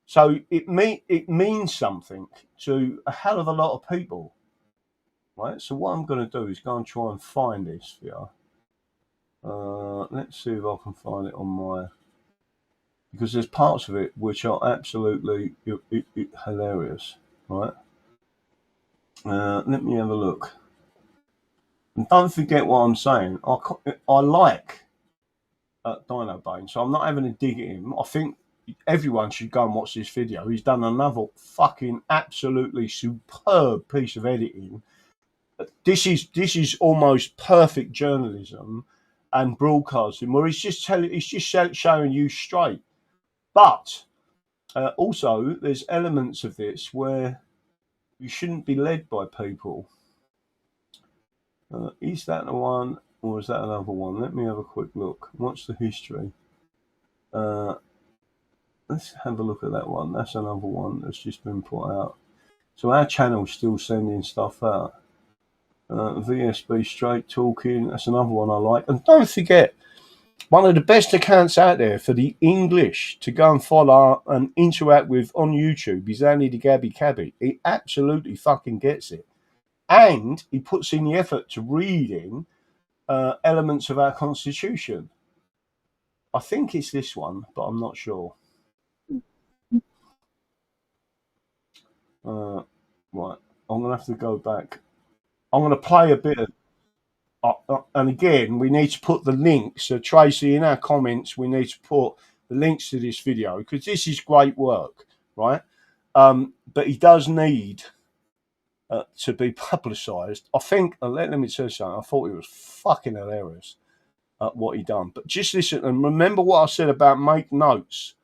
So it means something to a hell of a lot of people. Right, so what I'm going to do is go and try and find this for you. Let's see if I can find it on my... Because there's parts of it which are absolutely hilarious, right? Let me have a look. And don't forget what I'm saying. I like Dino Bane, so I'm not having a dig at him. I think everyone should go and watch this video. He's done another fucking absolutely superb piece of editing. This is almost perfect journalism and broadcasting, where he's just showing you straight. But also, there's elements of this where you shouldn't be led by people. Is that the one, or is that another one? Let me have a quick look. What's the history? Let's have a look at that one. That's another one that's just been put out. So our channel's still sending stuff out. VSB Straight Talking, that's another one I like. And don't forget, one of the best accounts out there for the English to go and follow and interact with on YouTube is Andy the Gabby Cabby. He absolutely fucking gets it. And he puts in the effort to reading elements of our constitution. I think it's this one, but I'm not sure. Right, I'm going to have to go back. I'm going to play a bit of, and again, we need to put the links. So Tracy, in our comments, we need to put the links to this video because this is great work, right? But he does need to be publicised. I think, let me tell you something, I thought it was fucking hilarious what he done. But just listen and remember what I said about make notes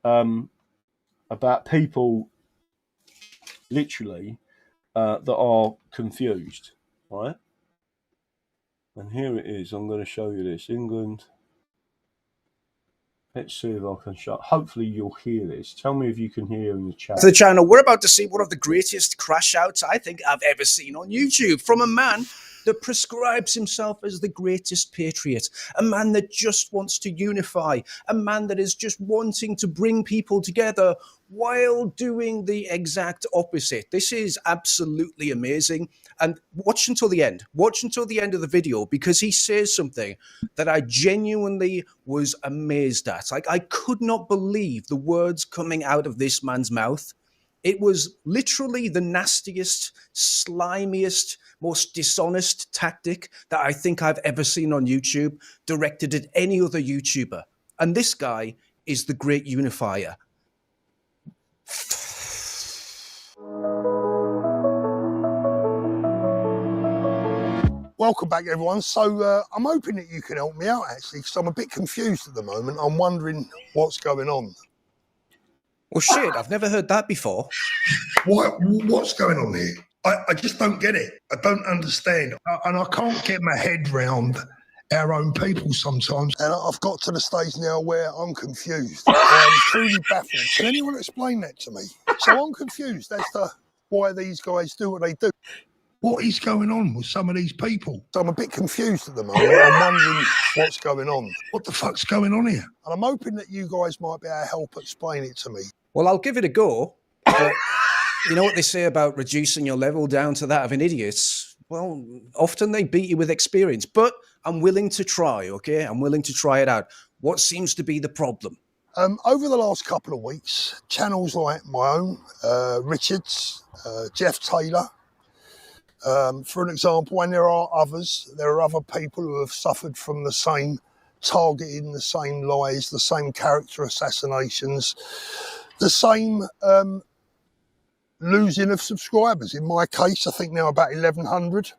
about people literally that are confused, right? And here it is. I'm going to show you this. England. Let's see if I can show. Hopefully you'll hear this. Tell me if you can hear in the chat. To the channel, we're about to see one of the greatest crash outs I think I've ever seen on YouTube from a man that prescribes himself as the greatest patriot, a man that just wants to unify, a man that is just wanting to bring people together while doing the exact opposite. This is absolutely amazing. And watch until the end. Watch until the end of the video because he says something that I genuinely was amazed at. Like, I could not believe the words coming out of this man's mouth. It was literally the nastiest, slimiest, most dishonest tactic that I think I've ever seen on YouTube, directed at any other YouTuber. And this guy is the great unifier. Welcome back, everyone. So I'm hoping that you can help me out, actually, because I'm a bit confused at the moment. I'm wondering what's going on. Well, shit, I've never heard that before. What's going on here? I just don't get it. I don't understand. And I can't get my head round our own people sometimes. And I've got to the stage now where I'm confused. I'm truly baffled. Can anyone explain that to me? So I'm confused as to why these guys do what they do. What is going on with some of these people? So I'm a bit confused at the moment. I'm wondering what's going on. What the fuck's going on here? And I'm hoping that you guys might be able to help explain it to me. Well, I'll give it a go. But you know what they say about reducing your level down to that of an idiot? Well, often they beat you with experience. But I'm willing to try, okay? I'm willing to try it out. What seems to be the problem? Over the last couple of weeks, channels like my own, Richard's, Jeff Taylor, for an example, and there are other people who have suffered from the same targeting, the same lies, the same character assassinations, the same losing of subscribers. In my case, I think now about 1,100.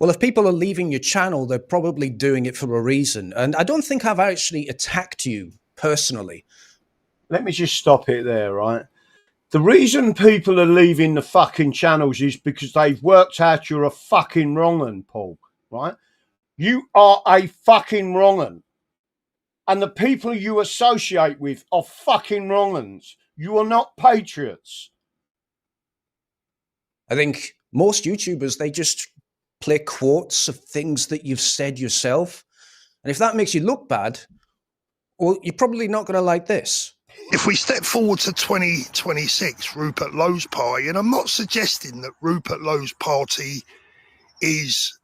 Well, if people are leaving your channel, they're probably doing it for a reason. And I don't think I've actually attacked you personally. Let me just stop it there, right? The reason people are leaving the fucking channels is because they've worked out you're a fucking wrong-un, Paul, right? You are a fucking wrong-un. And the people you associate with are fucking wrong-uns. You are not patriots. I think most YouTubers, they just play quotes of things that you've said yourself. And if that makes you look bad, well, you're probably not going to like this. If we step forward to 2026, Rupert Lowe's party, and I'm not suggesting that Rupert Lowe's party is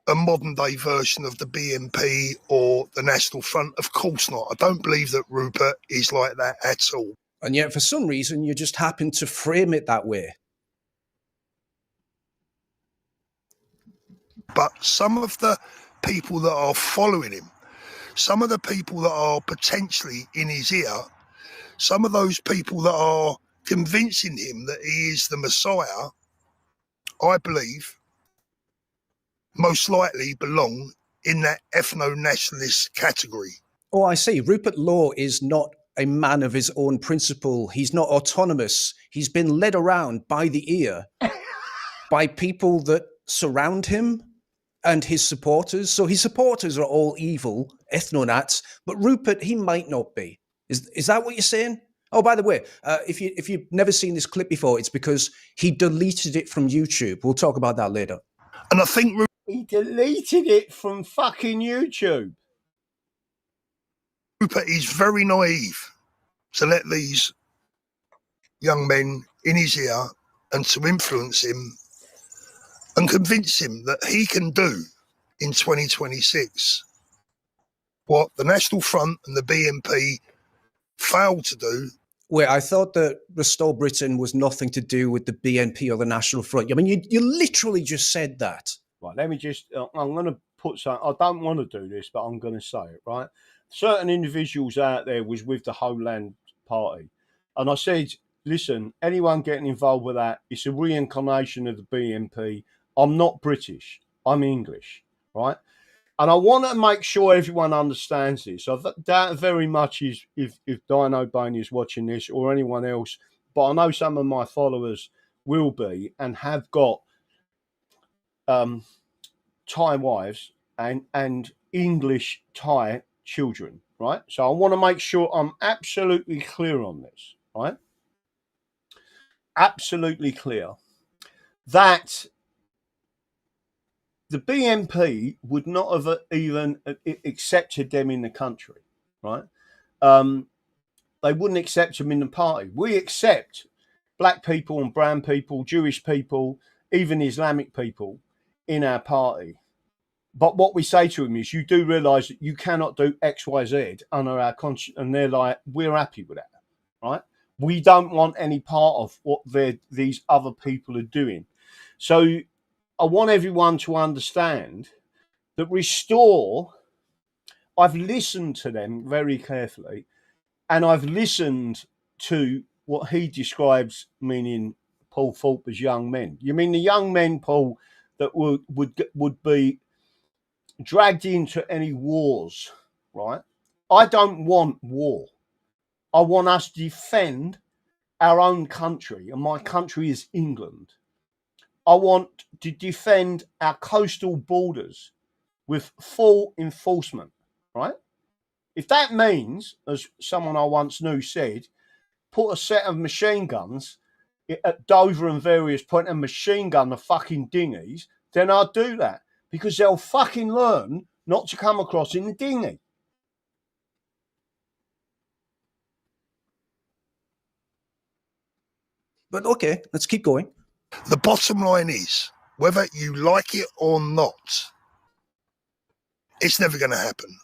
a modern day version of the BNP or the National Front. Of course not. I don't believe that Rupert is like that at all. And yet, for some reason, you just happen to frame it that way. But some of the people that are following him, some of the people that are potentially in his ear, some of those people that are convincing him that he is the Messiah, I believe, most likely belong in that ethno-nationalist category. Oh, I see. Rupert Lowe is not a man of his own principle. He's not autonomous. He's been led around by the ear by people that surround him and his supporters. So his supporters are all evil, ethonats, but Rupert, he might not be. Is that what you're saying? Oh, by the way, if you've never seen this clip before, it's because he deleted it from YouTube. We'll talk about that later. And I think He deleted it from fucking YouTube. Rupert is very naive to let these young men in his ear and to influence him and convince him that he can do in 2026 what the National Front and the BNP failed to do. Wait, I thought that Restore Britain was nothing to do with the BNP or the National Front. I mean, you literally just said that. Right, let me just, I'm going to put something, I don't want to do this, but I'm going to say it, right? Certain individuals out there was with the Whole Land Party. And I said, listen, anyone getting involved with that, it's a reincarnation of the BNP. I'm not British, I'm English, right? And I want to make sure everyone understands this. I doubt very much is if Dino Bane is watching this or anyone else, but I know some of my followers will be and have got Thai wives and English Thai children, right? So I want to make sure I'm absolutely clear on this, right? Absolutely clear that the BNP would not have even accepted them in the country, right? They wouldn't accept them in the party. We accept black people and brown people, Jewish people, even Islamic people in our party. But what we say to them is, you do realise that you cannot do X, Y, Z under our conscience. And they're like, we're happy with that, right? We don't want any part of what these other people are doing. So I want everyone to understand that Restore, I've listened to them very carefully, and I've listened to what he describes, meaning Paul Thorpe as young men. You mean the young men, Paul, that would be dragged into any wars, right? I don't want war. I want us to defend our own country, and my country is England. I want to defend our coastal borders with full enforcement, right? If that means, as someone I once knew said, put a set of machine guns at Dover and various points and machine gun the fucking dinghies, then I'll do that, because they'll fucking learn not to come across in the dinghy. But okay, let's keep going. The bottom line is, whether you like it or not, it's never going to happen.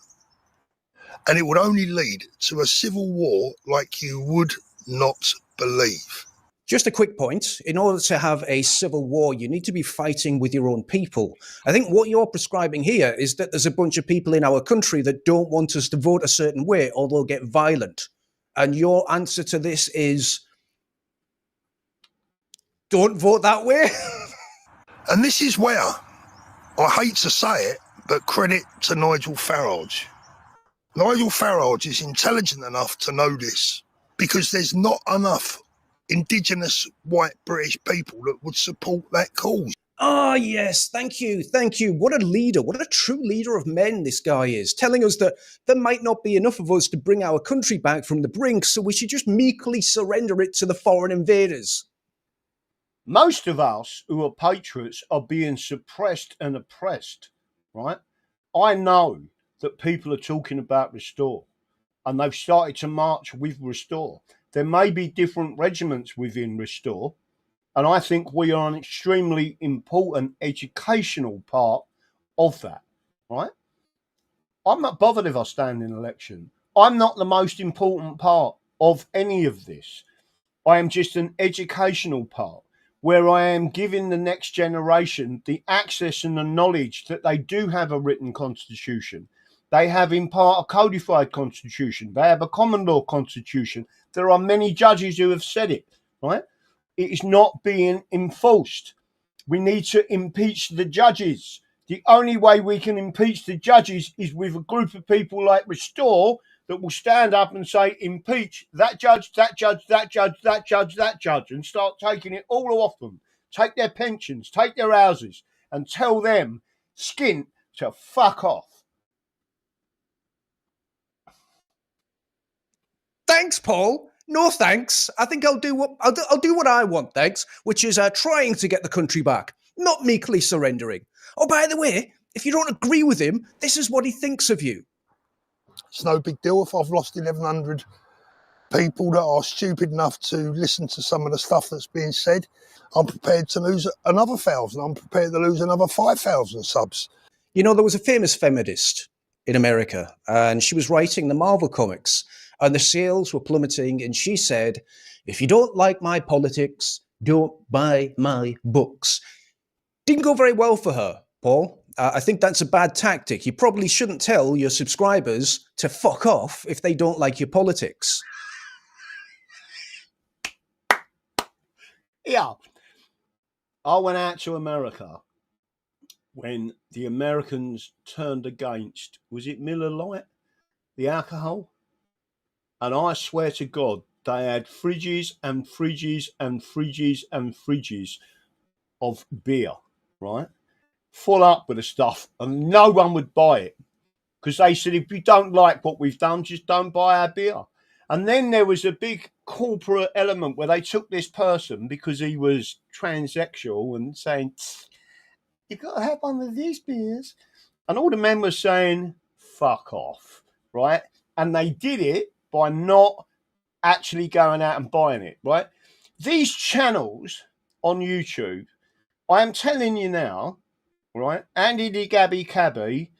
And it would only lead to a civil war like you would not believe. Just a quick point. In order to have a civil war, you need to be fighting with your own people. I think what you're prescribing here is that there's a bunch of people in our country that don't want us to vote a certain way or they'll get violent. And your answer to this is, don't vote that way? And this is where, I hate to say it, but credit to Nigel Farage. Nigel Farage is intelligent enough to know this, because there's not enough indigenous white British people that would support that cause. Ah, yes, thank you, thank you. What a leader, what a true leader of men this guy is, telling us that there might not be enough of us to bring our country back from the brink, so we should just meekly surrender it to the foreign invaders. Most of us who are patriots are being suppressed and oppressed, right? I know that people are talking about Restore, and they've started to march with Restore. There may be different regiments within Restore, and I think we are an extremely important educational part of that, right? I'm not bothered if I stand in an election. I'm not the most important part of any of this. I am just an educational part, where I am giving the next generation the access and the knowledge that they do have a written constitution. They have in part a codified constitution. They have a common law constitution. There are many judges who have said it, right? It is not being enforced. We need to impeach the judges. The only way we can impeach the judges is with a group of people like Restore that will stand up and say, impeach that judge, that judge, that judge, that judge, that judge, and start taking it all off them. Take their pensions, take their houses, and tell them, skint, to fuck off. Thanks, Paul. No thanks. I think I'll do what I want, thanks, which is trying to get the country back, not meekly surrendering. Oh, by the way, if you don't agree with him, this is what he thinks of you. It's no big deal if I've lost 1,100 people that are stupid enough to listen to some of the stuff that's being said. I'm prepared to lose another 1,000. I'm prepared to lose another 5,000 subs. You know, there was a famous feminist in America, and she was writing the Marvel comics, and the sales were plummeting, and she said, if you don't like my politics, don't buy my books. Didn't go very well for her, Paul. I think that's a bad tactic. You probably shouldn't tell your subscribers to fuck off if they don't like your politics. Yeah. I went out to America when the Americans turned against, was it Miller Lite, the alcohol? And I swear to God, they had fridges and fridges and fridges and fridges of beer, right? Full up with the stuff, and no one would buy it because they said, if you don't like what we've done, just don't buy our beer. And then there was a big corporate element where they took this person because he was transsexual and saying, you've got to have one of these beers. And all the men were saying, fuck off, right? And they did it by not actually going out and buying it, right? These channels on YouTube, I am telling you now, right? Andy the Gabby Cabby,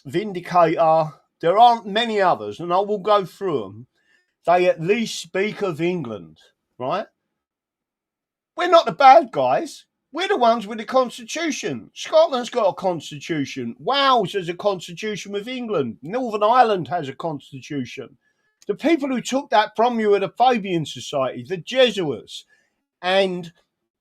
Vindicator, there aren't many others, and I will go through them. they at least speak of England, right? We're not the bad guys. We're the ones with the constitution. Scotland's got a constitution. Wales has a constitution with England. Northern Ireland has a constitution. The people who took that from you are the Fabian Society, the Jesuits, and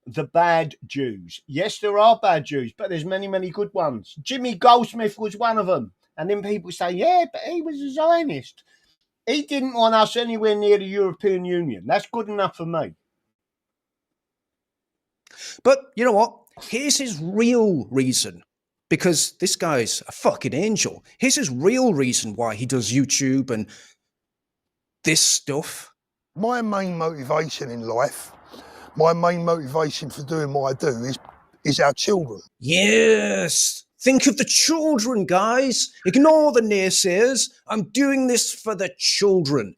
the bad Jews. Yes, there are bad Jews, but there's many, many good ones. Jimmy Goldsmith was one of them. And then people say, yeah, but he was a Zionist. He didn't want us anywhere near the European Union. That's good enough for me. But you know what? Here's his real reason. Because this guy's a fucking angel. Here's his real reason why he does YouTube and this stuff. My main motivation in life, my main motivation for doing what I do is our children. Yes. Think of the children, guys. Ignore the naysayers. I'm doing this for the children.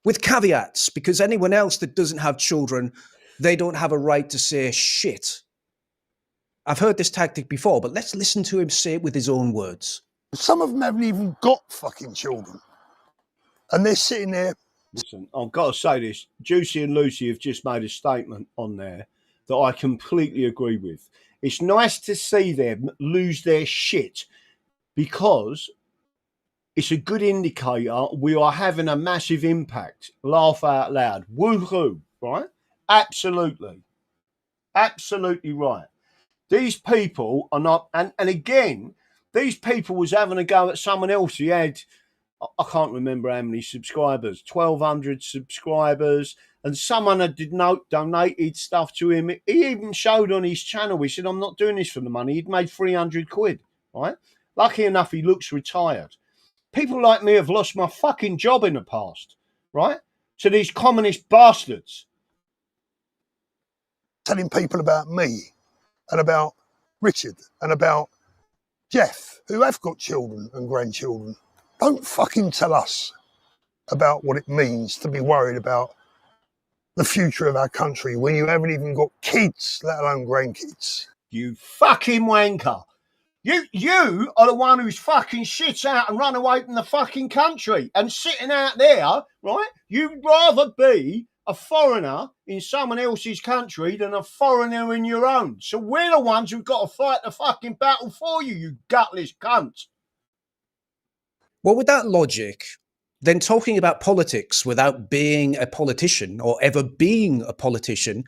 With caveats, because anyone else that doesn't have children, they don't have a right to say shit. I've heard this tactic before, but let's listen to him say it with his own words. Some of them haven't even got fucking children. And they're sitting there. Listen, I've got to say this. Juicy and Lucy have just made a statement on there that I completely agree with. It's nice to see them lose their shit because it's a good indicator we are having a massive impact. Laugh out loud. Woohoo, right? Absolutely. Absolutely right. These people are not, and again, these people was having a go at someone else. He had, I can't remember how many subscribers, 1,200 subscribers, and someone had donated stuff to him. He even showed on his channel, he said, I'm not doing this for the money. He'd made 300 quid, right? Lucky enough, he looks retired. People like me have lost my fucking job in the past, right? To these communist bastards. Telling people about me and about Richard and about Jeff, who have got children and grandchildren. Don't fucking tell us about what it means to be worried about the future of our country when you haven't even got kids, let alone grandkids. You fucking wanker. You are the one who's fucking shit out and run away from the fucking country and sitting out there, right? You'd rather be a foreigner in someone else's country than a foreigner in your own. So we're the ones who've got to fight the fucking battle for you, you gutless cunt. Well, with that logic, then talking about politics without being a politician or ever being a politician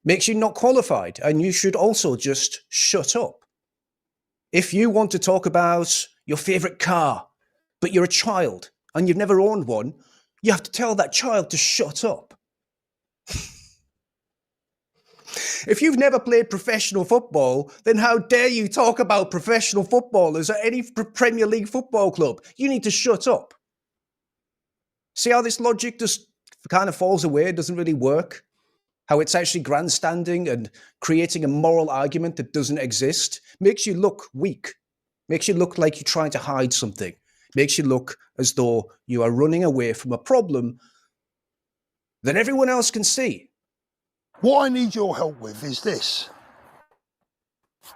makes you not qualified, and you should also just shut up. If you want to talk about your favourite car, but you're a child and you've never owned one, you have to tell that child to shut up. If you've never played professional football, then how dare you talk about professional footballers at any Premier League football club? You need to shut up. See how this logic just kind of falls away, doesn't really work? How it's actually grandstanding and creating a moral argument that doesn't exist? Makes you look weak. Makes you look like you're trying to hide something. Makes you look as though you are running away from a problem that everyone else can see. What I need your help with is this.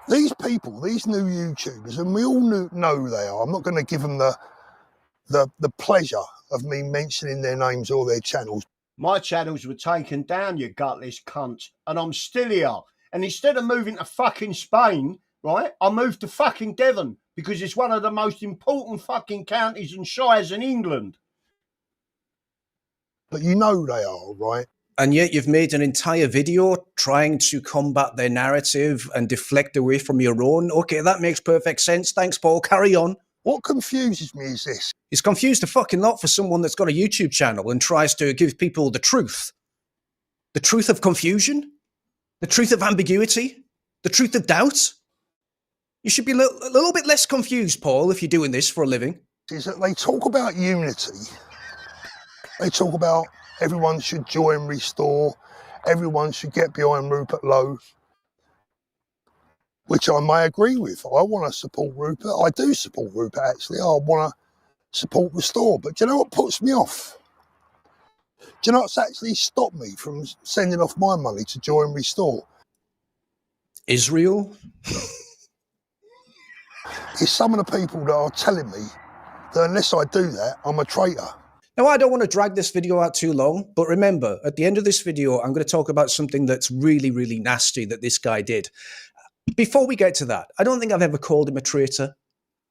These people, these new YouTubers, and we all know they are. I'm not going to give them the pleasure of me mentioning their names or their channels. My channels were taken down, you gutless cunt, and I'm still here. And instead of moving to fucking Spain, right, I moved to fucking Devon because it's one of the most important fucking counties and shires in England. But you know they are, right? And yet you've made an entire video trying to combat their narrative and deflect away from your own. Okay, that makes perfect sense. Thanks, Paul. Carry on. What confuses me is this. It's confused a fucking lot for someone that's got a YouTube channel and tries to give people the truth. The truth of confusion? The truth of ambiguity? The truth of doubt? You should be a little bit less confused, Paul, if you're doing this for a living. Is that they talk about unity. They talk about everyone should join Restore. Everyone should get behind Rupert Lowe. Which I may agree with. I want to support Rupert. I do support Rupert, actually. I want to support Restore. But do you know what puts me off? Do you know what's actually stopped me from sending off my money to join Restore? Israel? It's some of the people that are telling me that unless I do that, I'm a traitor. Now, I don't want to drag this video out too long, but remember, at the end of this video, I'm going to talk about something that's really, really nasty that this guy did. Before we get to that, I don't think I've ever called him a traitor.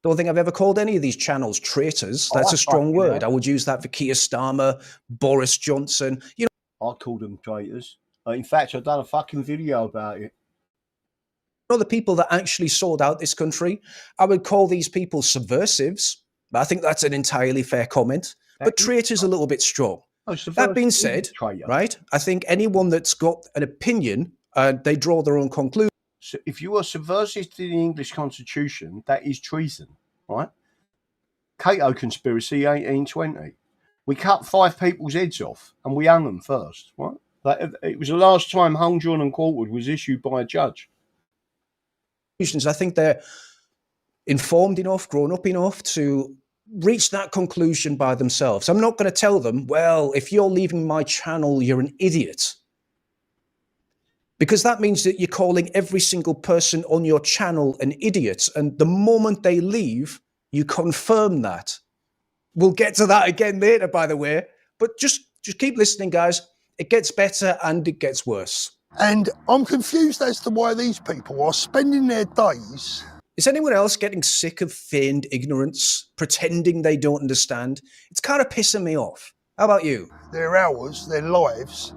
Don't think I've ever called any of these channels traitors. That's a strong word. I would use that for Keir Starmer, Boris Johnson. You know, I called them traitors. In fact, I've done a fucking video about it. The people that actually sold out this country, I would call these people subversives. I think that's an entirely fair comment. But traitor's a little bit strong. That being said, right, I think anyone that's got an opinion, they draw their own conclusion. So if you are subversive to the English Constitution, that is treason, right? Cato conspiracy 1820. We cut 5 people's heads off and we hung them first, right? It was the last time hung, drawn and quartered was issued by a judge. I think they're informed enough, grown up enough to reach that conclusion by themselves. I'm not going to tell them, well, if you're leaving my channel, you're an idiot. Because that means that you're calling every single person on your channel an idiot. And the moment they leave, you confirm that. We'll get to that again later, by the way. But just keep listening, guys. It gets better and it gets worse. And I'm confused as to why these people are spending their days. Is anyone else getting sick of feigned ignorance, pretending they don't understand? It's kind of pissing me off. How about you? Their hours, their lives,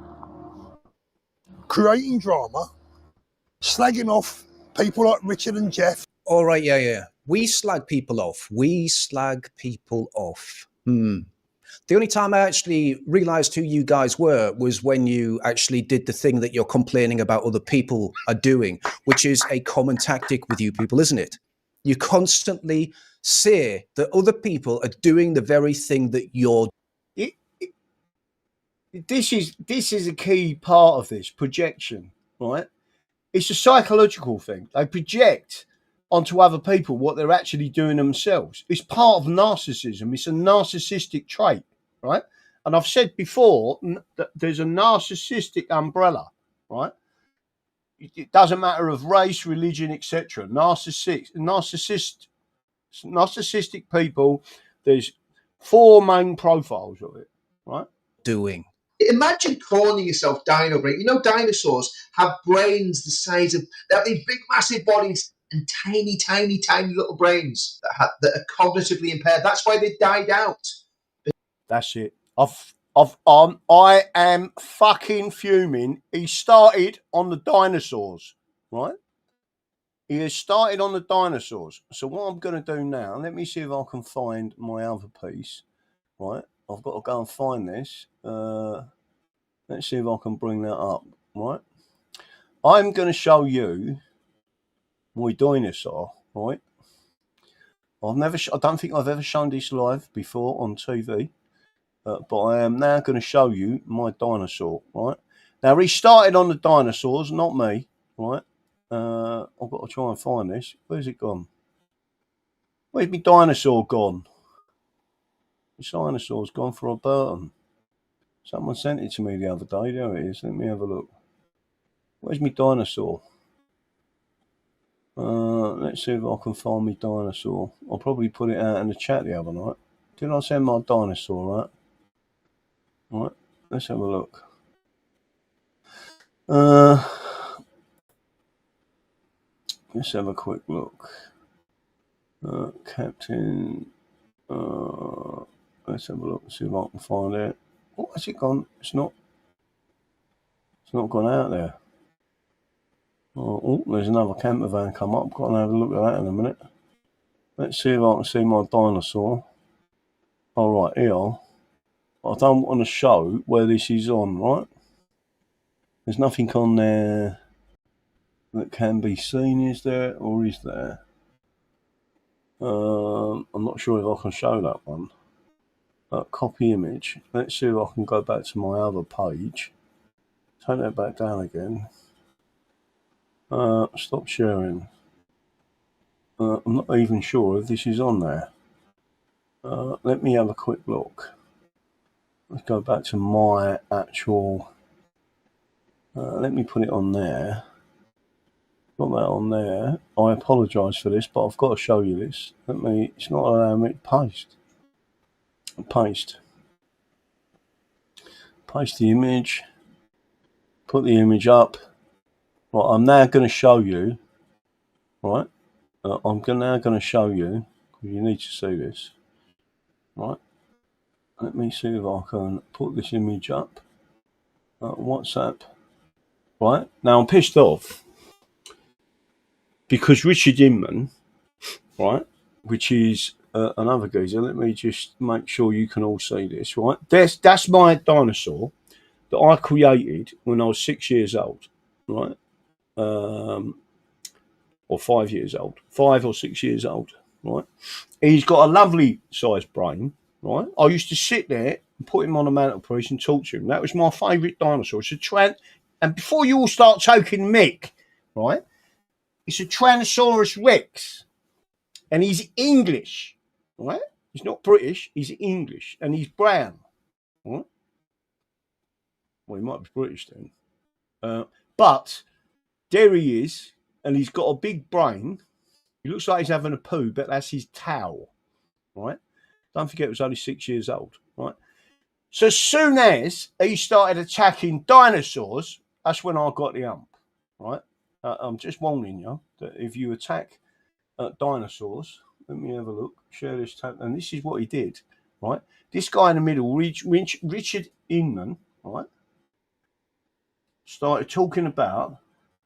creating drama, slagging off people like Richard and Jeff. All right, yeah. We slag people off. The only time I actually realized who you guys were was when you actually did the thing that you're complaining about other people are doing, which is a common tactic with you people, isn't it? You constantly say that other people are doing the very thing that you're doing. This is a key part of this projection, right? It's a psychological thing. They project onto other people what they're actually doing themselves. It's part of narcissism. It's a narcissistic trait, right? And I've said before that there's a narcissistic umbrella, right? It doesn't matter of race, religion, etc. Narcissistic people, there's 4 main profiles of it, right? Doing. Imagine calling yourself dino brain. You know, dinosaurs have brains the size of, they have these big, massive bodies and tiny, tiny, tiny little brains that are cognitively impaired. That's why they died out. That's it. I am fucking fuming. He started on the dinosaurs, right? He has started on the dinosaurs. So what I'm going to do now, let me see if I can find my other piece, right? I've got to go and find this. Let's see if I can bring that up, right? I'm going to show you my dinosaur, right? I don't think I've ever shown this live before on TV, but I am now going to show you my dinosaur, right? Now, he started on the dinosaurs, not me, right? I've got to try and find this. Where's it gone? Where's my dinosaur gone? The dinosaur's gone for a Burton. Someone sent it to me the other day. There it is. Let me have a look. Where's my dinosaur? Let's see if I can find my dinosaur. I'll probably put it out in the chat the other night. Did I send my dinosaur, right? Right, let's have a look. Let's have a quick look. Captain. Let's have a look and see if I can find it. Oh, has it gone? It's not gone out there. Oh, there's another camper van come up. Got to have a look at that in a minute. Let's see if I can see my dinosaur. All right, here. I don't want to show where this is on, right? There's nothing on there that can be seen, is there? Or is there? I'm not sure if I can show that one. Copy image. Let's see if I can go back to my other page. Take that back down again. Stop sharing. I'm not even sure if this is on there. Let me have a quick look. Let's go back to my actual. Let me put it on there. Got that on there. I apologise for this, but I've got to show you this. It's not allowing me to paste. paste the image, put the image up. Right, I'm now going to show you, right? I'm now going to show you, you need to see this, right? Let me see if I can put this image up. WhatsApp. Right, now I'm pissed off because Richard Inman, right, which is another geezer. Let me just make sure you can all see this, right? That's my dinosaur that I created when I was 6 years old, right? Or 5 years old, 5 or 6 years old, right? He's got a lovely sized brain, right? I used to sit there and put him on a mantelpiece and talk to him. That was my favourite dinosaur. It's a and before you all start choking Mick, right? It's a Tyrannosaurus Rex, and he's English, right? He's not British. He's English, and he's brown, right? Well, he might be British then, but there he is, and he's got a big brain. He looks like he's having a poo, but that's his towel, right? Don't forget, it was only 6 years old, right? So as soon as he started attacking dinosaurs, that's when I got the ump, right? I'm just warning you that if you attack dinosaurs, let me have a look, share this tab, and this is what he did, right? This guy in the middle, Richard Inman, right, started talking about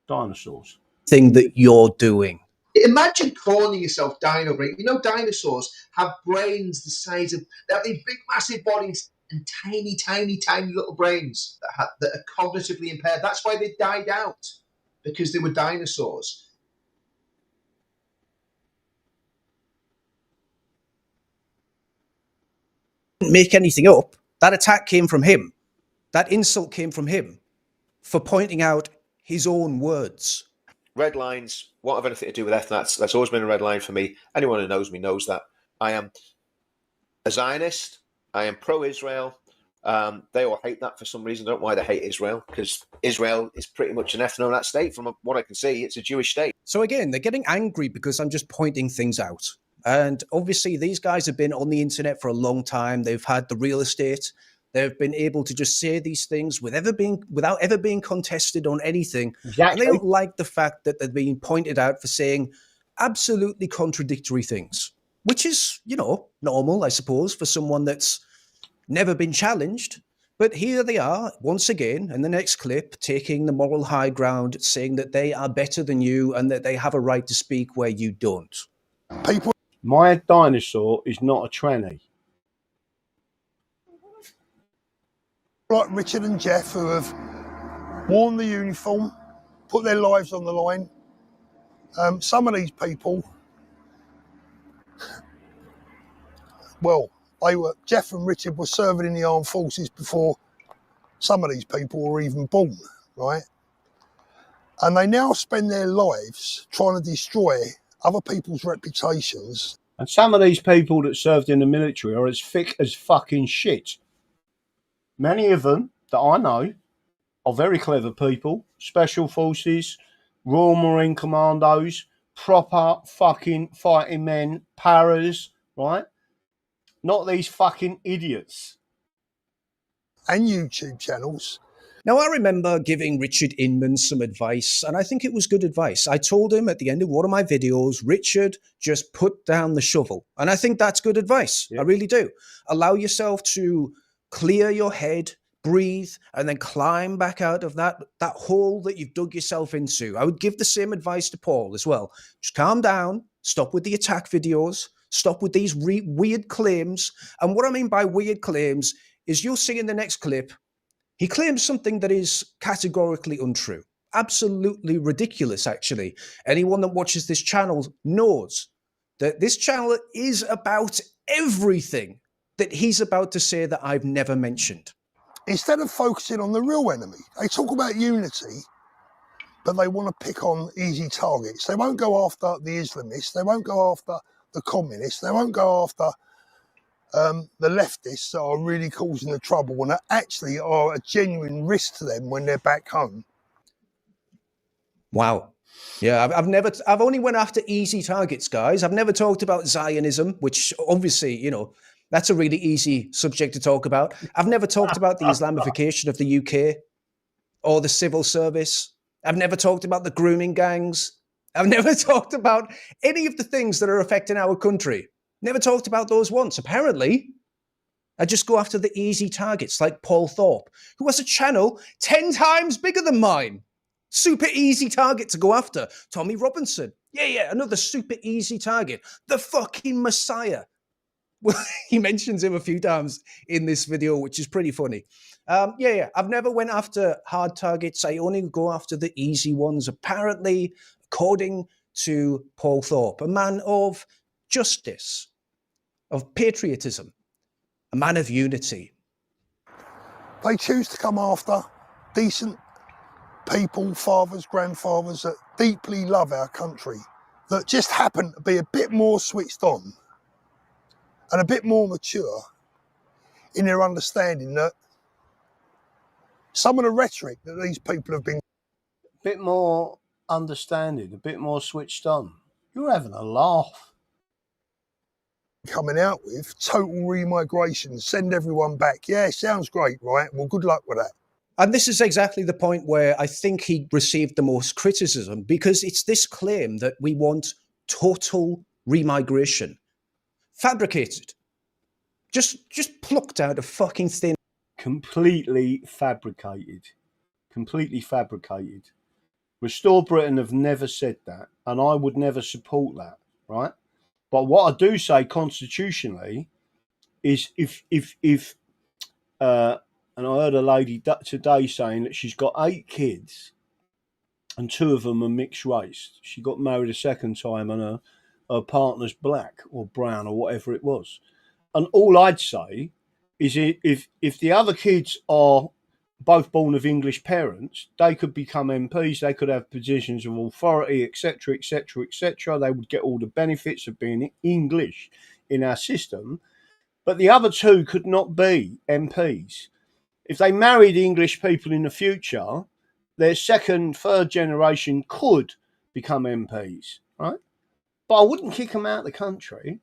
dinosaurs. Thing that you're doing. Imagine calling yourself dino brain. You know, dinosaurs have brains the size of, they have these big, massive bodies and tiny, tiny, tiny little brains that are cognitively impaired. That's why they died out, because they were dinosaurs. Didn't make anything up. That attack came from him. That insult came from him for pointing out his own words. Red lines won't have anything to do with ethonats. That's always been a red line for me. Anyone who knows me knows that. I am a Zionist. I am pro-Israel. They all hate that for some reason. I don't know why they hate Israel, because Israel is pretty much an ethnonat state. From what I can see, it's a Jewish state. So again, they're getting angry because I'm just pointing things out. And obviously, these guys have been on the internet for a long time. They've had the real estate. They've been able to just say these things without ever being contested on anything. Exactly. And they don't like the fact that they're being pointed out for saying absolutely contradictory things, which is, you know, normal, I suppose, for someone that's never been challenged. But here they are, once again, in the next clip, taking the moral high ground, saying that they are better than you and that they have a right to speak where you don't. People. My dinosaur is not a tranny. Like Richard and Jeff, who have worn the uniform, put their lives on the line. Some of these people, well, Jeff and Richard were serving in the armed forces before some of these people were even born, right? And they now spend their lives trying to destroy other people's reputations. And some of these people that served in the military are as thick as fucking shit. Many of them that I know are very clever people, special forces, Royal Marine Commandos, proper fucking fighting men, paras, right? Not these fucking idiots. And YouTube channels. Now, I remember giving Richard Inman some advice, and I think it was good advice. I told him at the end of one of my videos, Richard, just put down the shovel. And I think that's good advice. Yeah. I really do. Allow yourself to clear your head, breathe, and then climb back out of that hole that you've dug yourself into. I would give the same advice to Paul as well. Just calm down, stop with the attack videos, stop with these weird claims. And what I mean by weird claims is you'll see in the next clip, he claims something that is categorically untrue. Absolutely ridiculous, actually. Anyone that watches this channel knows that this channel is about everything that he's about to say that I've never mentioned. Instead of focusing on the real enemy, they talk about unity, but they want to pick on easy targets. They won't go after the Islamists. They won't go after the communists. They won't go after the leftists that are really causing the trouble and that actually are a genuine risk to them when they're back home. Wow. Yeah, I've only went after easy targets, guys. I've never talked about Zionism, which obviously, you know, That's a really easy subject to talk about. I've never talked about the Islamification of the UK or the civil service. I've never talked about the grooming gangs. I've never talked about any of the things that are affecting our country. Never talked about those once. Apparently, I just go after the easy targets like Paul Thorpe, who has a channel 10 times bigger than mine. Super easy target to go after. Tommy Robinson. Yeah, another super easy target. The fucking Messiah. Well, he mentions him a few times in this video, which is pretty funny. I've never went after hard targets. I only go after the easy ones. Apparently, according to Paul Thorpe, a man of justice, of patriotism, a man of unity. They choose to come after decent people, fathers, grandfathers that deeply love our country, that just happen to be a bit more switched on and a bit more mature in their understanding that some of the rhetoric that these people have been... A bit more understanding, a bit more switched on. You're having a laugh. ...coming out with, total remigration, send everyone back. Yeah, sounds great, right? Well, good luck with that. And this is exactly the point where I think he received the most criticism, because it's this claim that we want total remigration. Fabricated. Just plucked out of fucking thin. Completely fabricated. Completely fabricated. Restore Britain have never said that, and I would never support that, right? But what I do say constitutionally is if and I heard a lady today saying that she's got 8 kids and 2 of them are mixed race. She got married a second time and her partner's black or brown or whatever it was. And all I'd say is if the other kids are both born of English parents, they could become MPs, they could have positions of authority, etc., etc., etc. They would get all the benefits of being English in our system. But the other 2 could not be MPs. If they married English people in the future, their second, third generation could become MPs, right? But I wouldn't kick them out of the country,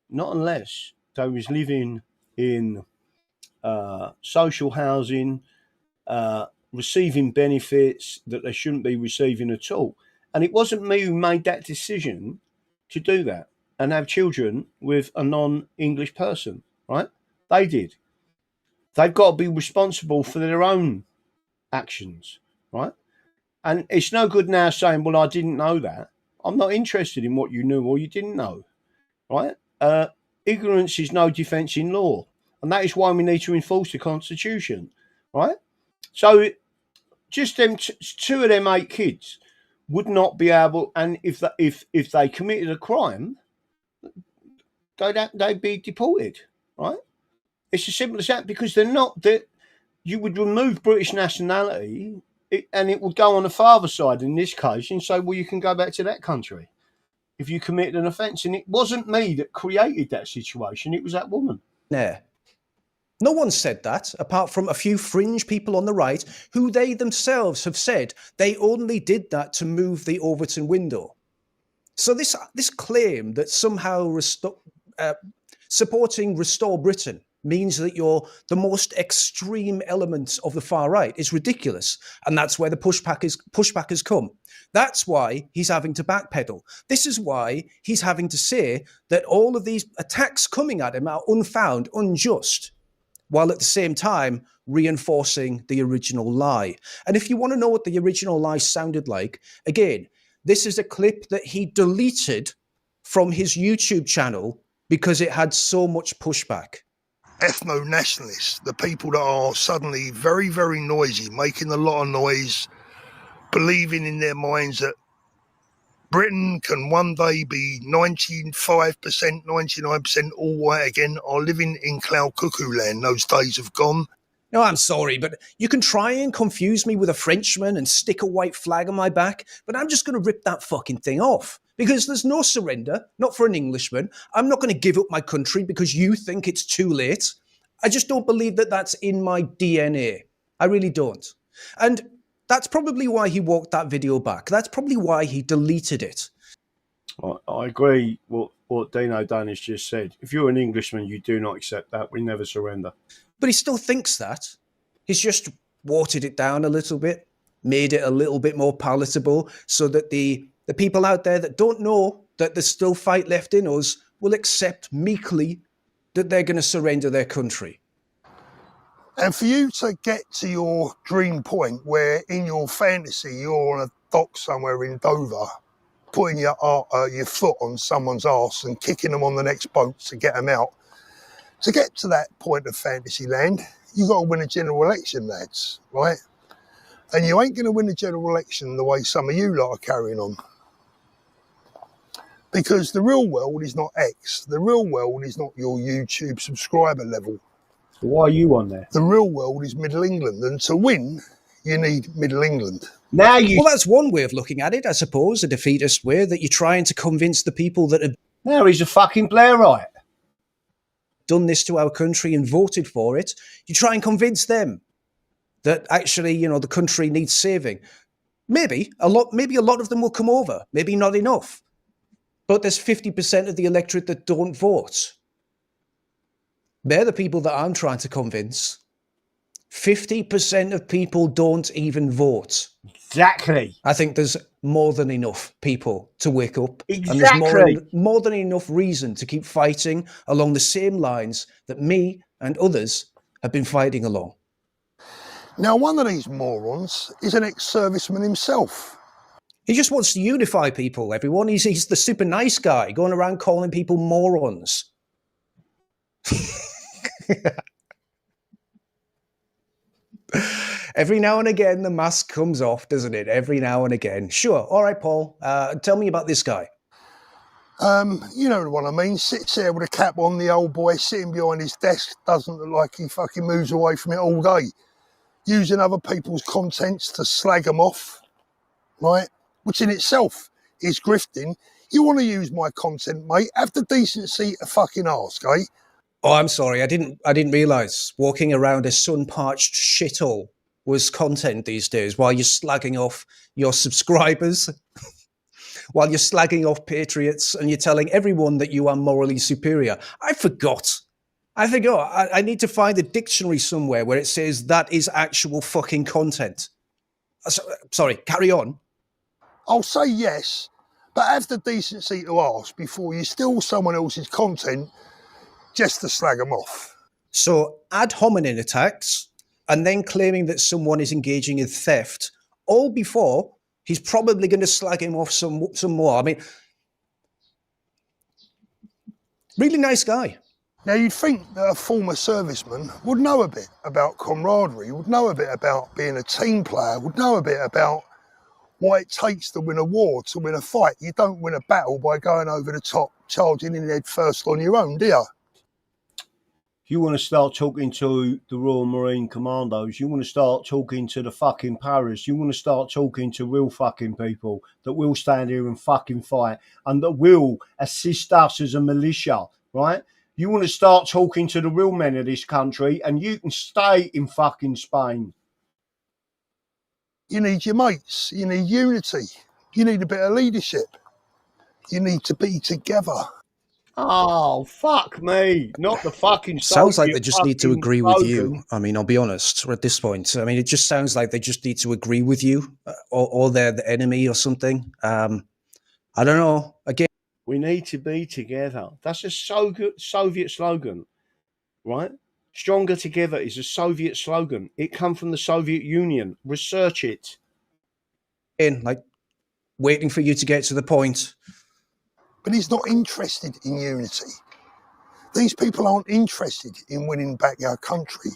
not unless they was living in social housing, receiving benefits that they shouldn't be receiving at all. And it wasn't me who made that decision to do that and have children with a non-English person, right? They did. They've got to be responsible for their own actions, right? And it's no good now saying, well, I didn't know that. I'm not interested in what you knew or you didn't know, right? Ignorance is no defence in law. And that is why we need to enforce the Constitution, right? So just them 2 of them 8 kids would not be able, and if they committed a crime, they'd be deported, right? It's as simple as that, because they're not that. You would remove British nationality, and it would go on the father side in this case, and say, well, you can go back to that country if you committed an offence. And it wasn't me that created that situation; it was that woman. Yeah. No one said that, apart from a few fringe people on the right, who they themselves have said they only did that to move the Overton window. So this claim that somehow supporting Restore Britain means that you're the most extreme elements of the far right is ridiculous. And that's where the pushback has come. That's why he's having to backpedal. This is why he's having to say that all of these attacks coming at him are unfound, unjust, while at the same time reinforcing the original lie. And if you want to know what the original lie sounded like, again, this is a clip that he deleted from his YouTube channel because it had so much pushback. Ethno-nationalists, the people that are suddenly very, very noisy, making a lot of noise, believing in their minds that Britain can one day be 95%, 99% all white again, are living in cloud cuckoo land. Those days have gone. No, I'm sorry, but you can try and confuse me with a Frenchman and stick a white flag on my back, but I'm just going to rip that fucking thing off. Because there's no surrender, not for an Englishman. I'm not going to give up my country because you think it's too late. I just don't believe that that's in my DNA. I really don't. And that's probably why he walked that video back. That's probably why he deleted it. I agree. Well, what Dino Danish just said. If you're an Englishman, you do not accept that. We never surrender. But he still thinks that. He's just watered it down a little bit, made it a little bit more palatable so that the people out there that don't know that there's still fight left in us will accept meekly that they're going to surrender their country. And for you to get to your dream point where in your fantasy you're on a dock somewhere in Dover, putting your foot on someone's arse and kicking them on the next boat to get them out, to get to that point of fantasy land, you've got to win a general election, lads, right? And you ain't going to win a general election the way some of you lot are carrying on. Because the real world is not X. The real world is not your YouTube subscriber level. So why are you on there? The real world is Middle England. And to win, you need Middle England. Now you... Well, that's one way of looking at it, I suppose, a defeatist way, that you're trying to convince the people that have Now he's a fucking Blairite. done this to our country and voted for it. You try and convince them that actually, you know, the country needs saving. Maybe a lot of them will come over. Maybe not enough. But there's 50% of the electorate that don't vote. They're the people that I'm trying to convince. 50% of people don't even vote. Exactly. I think there's more than enough people to wake up. Exactly. And there's more than enough reason to keep fighting along the same lines that me and others have been fighting along. Now, one of these morons is an ex-serviceman himself. He just wants to unify people, everyone. He's the super nice guy going around calling people morons. Every now and again, the mask comes off, doesn't it? Every now and again. Sure. All right, Paul. Tell me about this guy. You know what I mean. Sits there with a cap on, the old boy sitting behind his desk. Doesn't look like he fucking moves away from it all day. Using other people's contents to slag them off, right? Which in itself is grifting. You want to use my content, mate? Have the decency to fucking ask, eh? Oh, I'm sorry. I didn't realise walking around a sun-parched shithole was content these days while you're slagging off your subscribers, while you're slagging off patriots, and you're telling everyone that you are morally superior. I forgot. I need to find a dictionary somewhere where it says that is actual fucking content. Sorry, carry on. I'll say yes, but have the decency to ask before you steal someone else's content just to slag them off. So ad hominem attacks and then claiming that someone is engaging in theft, all before he's probably going to slag him off some more. I mean, really nice guy. Now, you'd think that a former serviceman would know a bit about camaraderie, would know a bit about being a team player, would know a bit about what it takes to win a war, to win a fight. You don't win a battle by going over the top, charging in head first on your own, do you? If you want to start talking to the Royal Marine Commandos, you want to start talking to the fucking Paras, you want to start talking to real fucking people that will stand here and fucking fight and that will assist us as a militia, right? You want to start talking to the real men of this country and you can stay in fucking Spain. You need your mates, you need unity, you need a bit of leadership. You need to be together. Oh, fuck me. Not the fucking... Sounds like they just need to agree with you. slogan. I mean, I'll be honest, at this point. I mean, it just sounds like they just need to agree with you or they're the enemy or something. I don't know. Again, We need to be together. That's a Soviet slogan, right? Stronger together is a Soviet slogan. It come from the Soviet Union. Research it. like waiting for you to get to the point. But he's not interested in unity. These people aren't interested in winning back our country.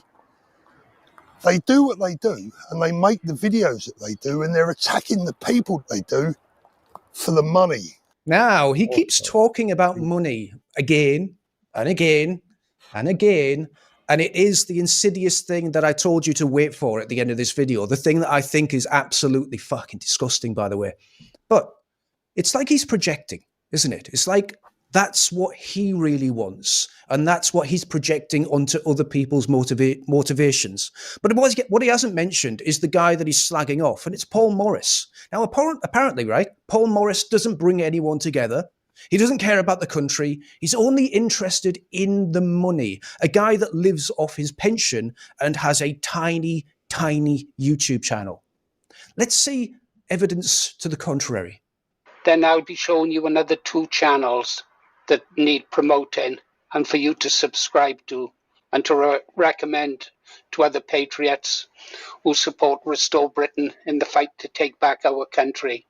They do what they do and they make the videos that they do and they're attacking the people that they do for the money. Now, he keeps talking about money again and again and again. And it is the insidious thing that I told you to wait for at the end of this video. The thing that I think is absolutely fucking disgusting, by the way. But it's like he's projecting, isn't it? It's like that's what he really wants. And that's what he's projecting onto other people's motivations. But what he hasn't mentioned is the guy that he's slagging off. And it's Paul Morris. Now, apparently, right, Paul Morris doesn't bring anyone together. He doesn't care about the country. He's only interested in the money. A guy that lives off his pension and has a tiny, tiny YouTube channel. Let's see evidence to the contrary. Then I'll be showing you another 2 channels that need promoting and for you to subscribe to and to recommend to other patriots who support Restore Britain in the fight to take back our country.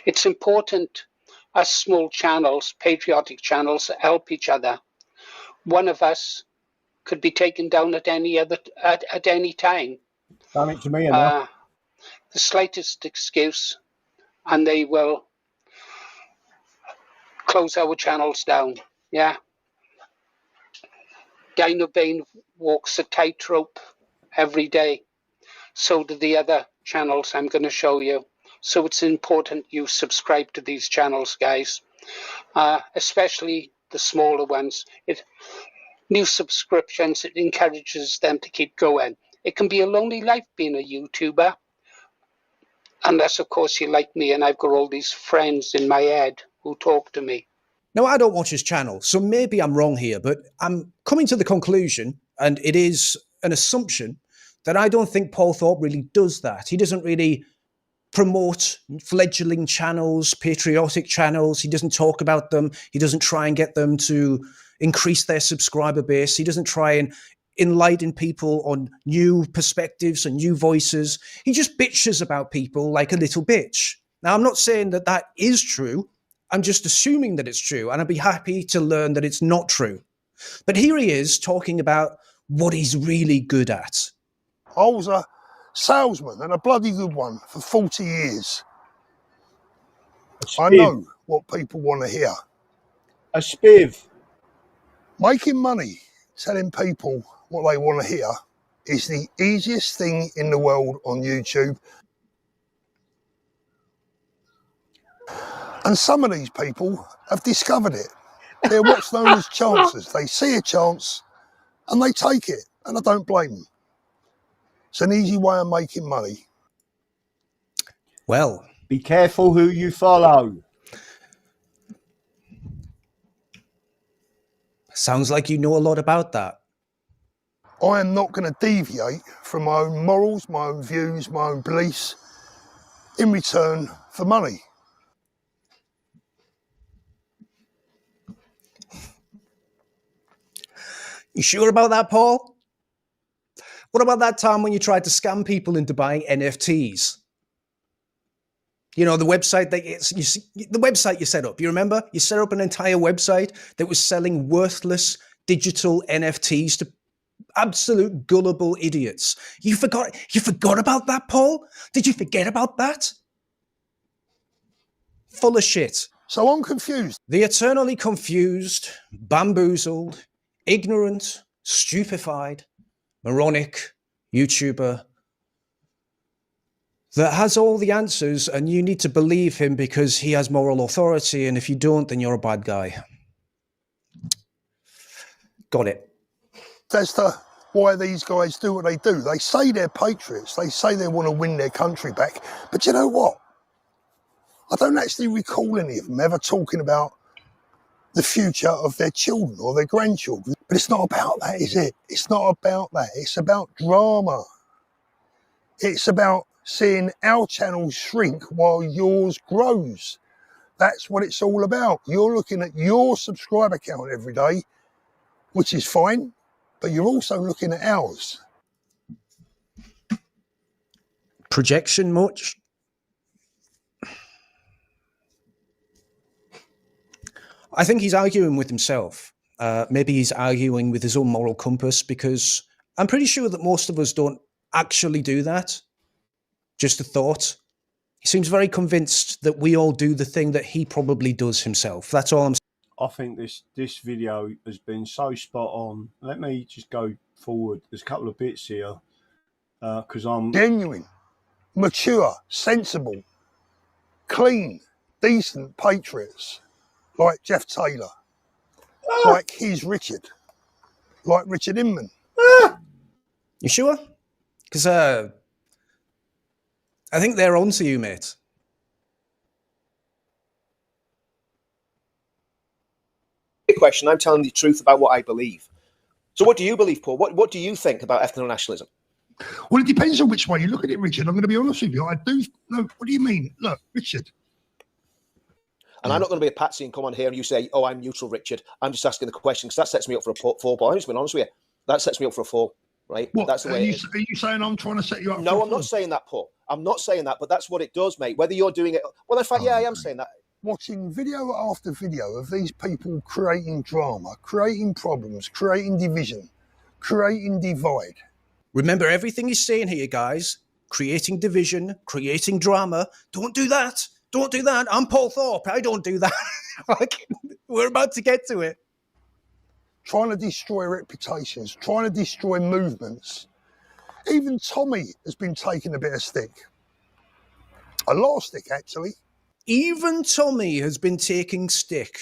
It's important as small channels, patriotic channels, help each other. One of us could be taken down at any time. Done it to me enough. The slightest excuse and they will close our channels down. Yeah. Dino Bane walks a tightrope every day. So do the other channels I'm going to show you. So it's important you subscribe to these channels, guys, especially the smaller ones. New subscriptions, it encourages them to keep going. It can be a lonely life being a YouTuber, unless, of course, you like me and I've got all these friends in my head who talk to me. Now, I don't watch his channel, so maybe I'm wrong here, but I'm coming to the conclusion, and it is an assumption, that I don't think Paul Thorpe really does that. He doesn't really promote fledgling channels, patriotic channels. He doesn't talk about them. He doesn't try and get them to increase their subscriber base. He doesn't try and enlighten people on new perspectives and new voices. He just bitches about people like a little bitch. Now, I'm not saying that that is true. I'm just assuming that it's true, and I'd be happy to learn that it's not true. But here he is talking about what he's really good at. I was a salesman, and a bloody good one, for 40 years. I know what people want to hear. A spiv. Making money, telling people what they want to hear, is the easiest thing in the world on YouTube. And some of these people have discovered it. They're what's known as chancers. They see a chance and they take it, and I don't blame them. It's an easy way of making money. Well, be careful who you follow. Sounds like you know a lot about that. I am not going to deviate from my own morals, my own views, my own beliefs in return for money. You sure about that, Paul? What about that time when you tried to scam people into buying NFTs? You know, the website you set up. You remember? You set up an entire website that was selling worthless digital NFTs to absolute gullible idiots. You forgot about that, Paul? Did you forget about that? Full of shit. So I'm confused. The eternally confused, bamboozled, ignorant, stupefied, moronic YouTuber that has all the answers, and you need to believe him because he has moral authority, and if you don't, then you're a bad guy. Got it. As to why these guys do what they do. They say they're patriots. They say they want to win their country back. But you know what? I don't actually recall any of them ever talking about the future of their children or their grandchildren. But it's not about that, is it? It's not about that. It's about drama. It's about seeing our channel shrink while yours grows. That's what it's all about. You're looking at your subscriber count every day, which is fine, but you're also looking at ours. Projection much? I think he's arguing with himself. Maybe he's arguing with his own moral compass, because I'm pretty sure that most of us don't actually do that. Just a thought. He seems very convinced that we all do the thing that he probably does himself. That's all I'm saying. I think this video has been so spot on. Let me just go forward. There's a couple of bits here because I'm genuine, mature, sensible, clean, decent patriots like Jeff Taylor, like his Richard, like Richard Inman. You sure? Because I think they're onto you, mate. question. I'm telling the truth about what I believe. So what do you believe, Paul? What do you think about ethno-nationalism? Well, it depends on which way you look at it, Richard. I'm going to be honest with you. I do. No, what do you mean? Look, Richard. And I'm not going to be a patsy and come on here and you say, oh, I'm neutral, Richard. I'm just asking the question because that sets me up for a fall. But I'm just being honest with you. That sets me up for a fall, right? What, that's the way it is. Are you saying I'm trying to set you up? No, I'm not saying that, Paul. I'm not saying that, but that's what it does, mate. Whether you're doing it... Well, in fact, I am saying that. Watching video after video of these people creating drama, creating problems, creating division, creating divide. Remember everything he's saying here, guys. Creating division, creating drama. Don't do that. Don't do that. I'm Paul Thorpe. I don't do that. We're about to get to it. Trying to destroy reputations, trying to destroy movements. Even Tommy has been taking a bit of stick. A lot of stick, actually. Even Tommy has been taking stick.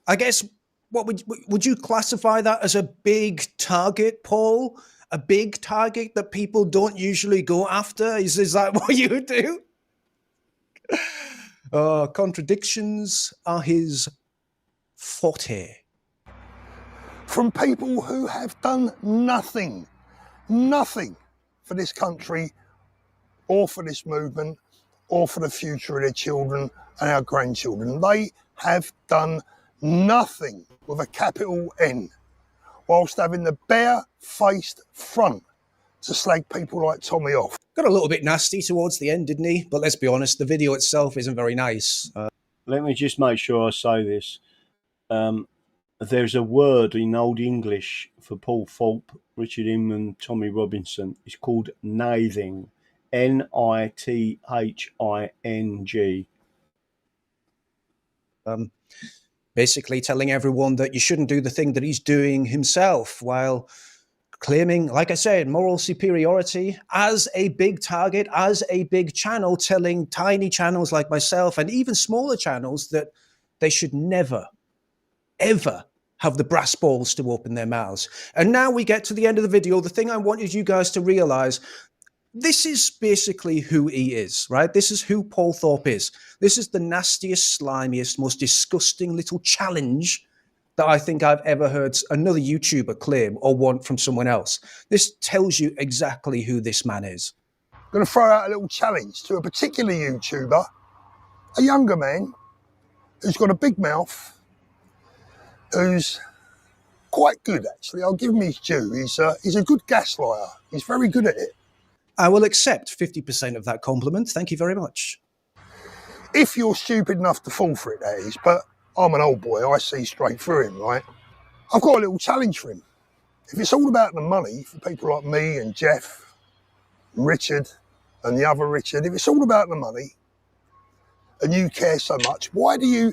I guess, what would you classify that as a big target, Paul? A big target that people don't usually go after? Is that what you do? Contradictions are his forte. From people who have done nothing for this country or for this movement or for the future of their children and our grandchildren. They have done nothing with a capital N, whilst having the bare-faced front to slag people like Tommy off. Got a little bit nasty towards the end, didn't he? But let's be honest, the video itself isn't very nice. Let me just make sure I say this. There's a word in Old English for Paul Thorpe, Richard Inman, Tommy Robinson. It's called nithing. Nithing. Basically telling everyone that you shouldn't do the thing that he's doing himself, while claiming, like I said, moral superiority as a big target, as a big channel, telling tiny channels like myself and even smaller channels that they should never, ever have the brass balls to open their mouths. And now we get to the end of the video. The thing I wanted you guys to realize, this is basically who he is, right? This is who Paul Thorpe is. This is the nastiest, slimiest, most disgusting little challenge that I think I've ever heard another YouTuber claim or want from someone else. This tells you exactly who this man is. I'm going to throw out a little challenge to a particular YouTuber, a younger man who's got a big mouth, who's quite good, actually. I'll give him his due. He's a good gaslighter. He's very good at it. I will accept 50% of that compliment. Thank you very much. If you're stupid enough to fall for it, that is. But I'm an old boy. I see straight through him, right? I've got a little challenge for him. If it's all about the money for people like me and Jeff, and Richard and the other Richard, if it's all about the money and you care so much, why do you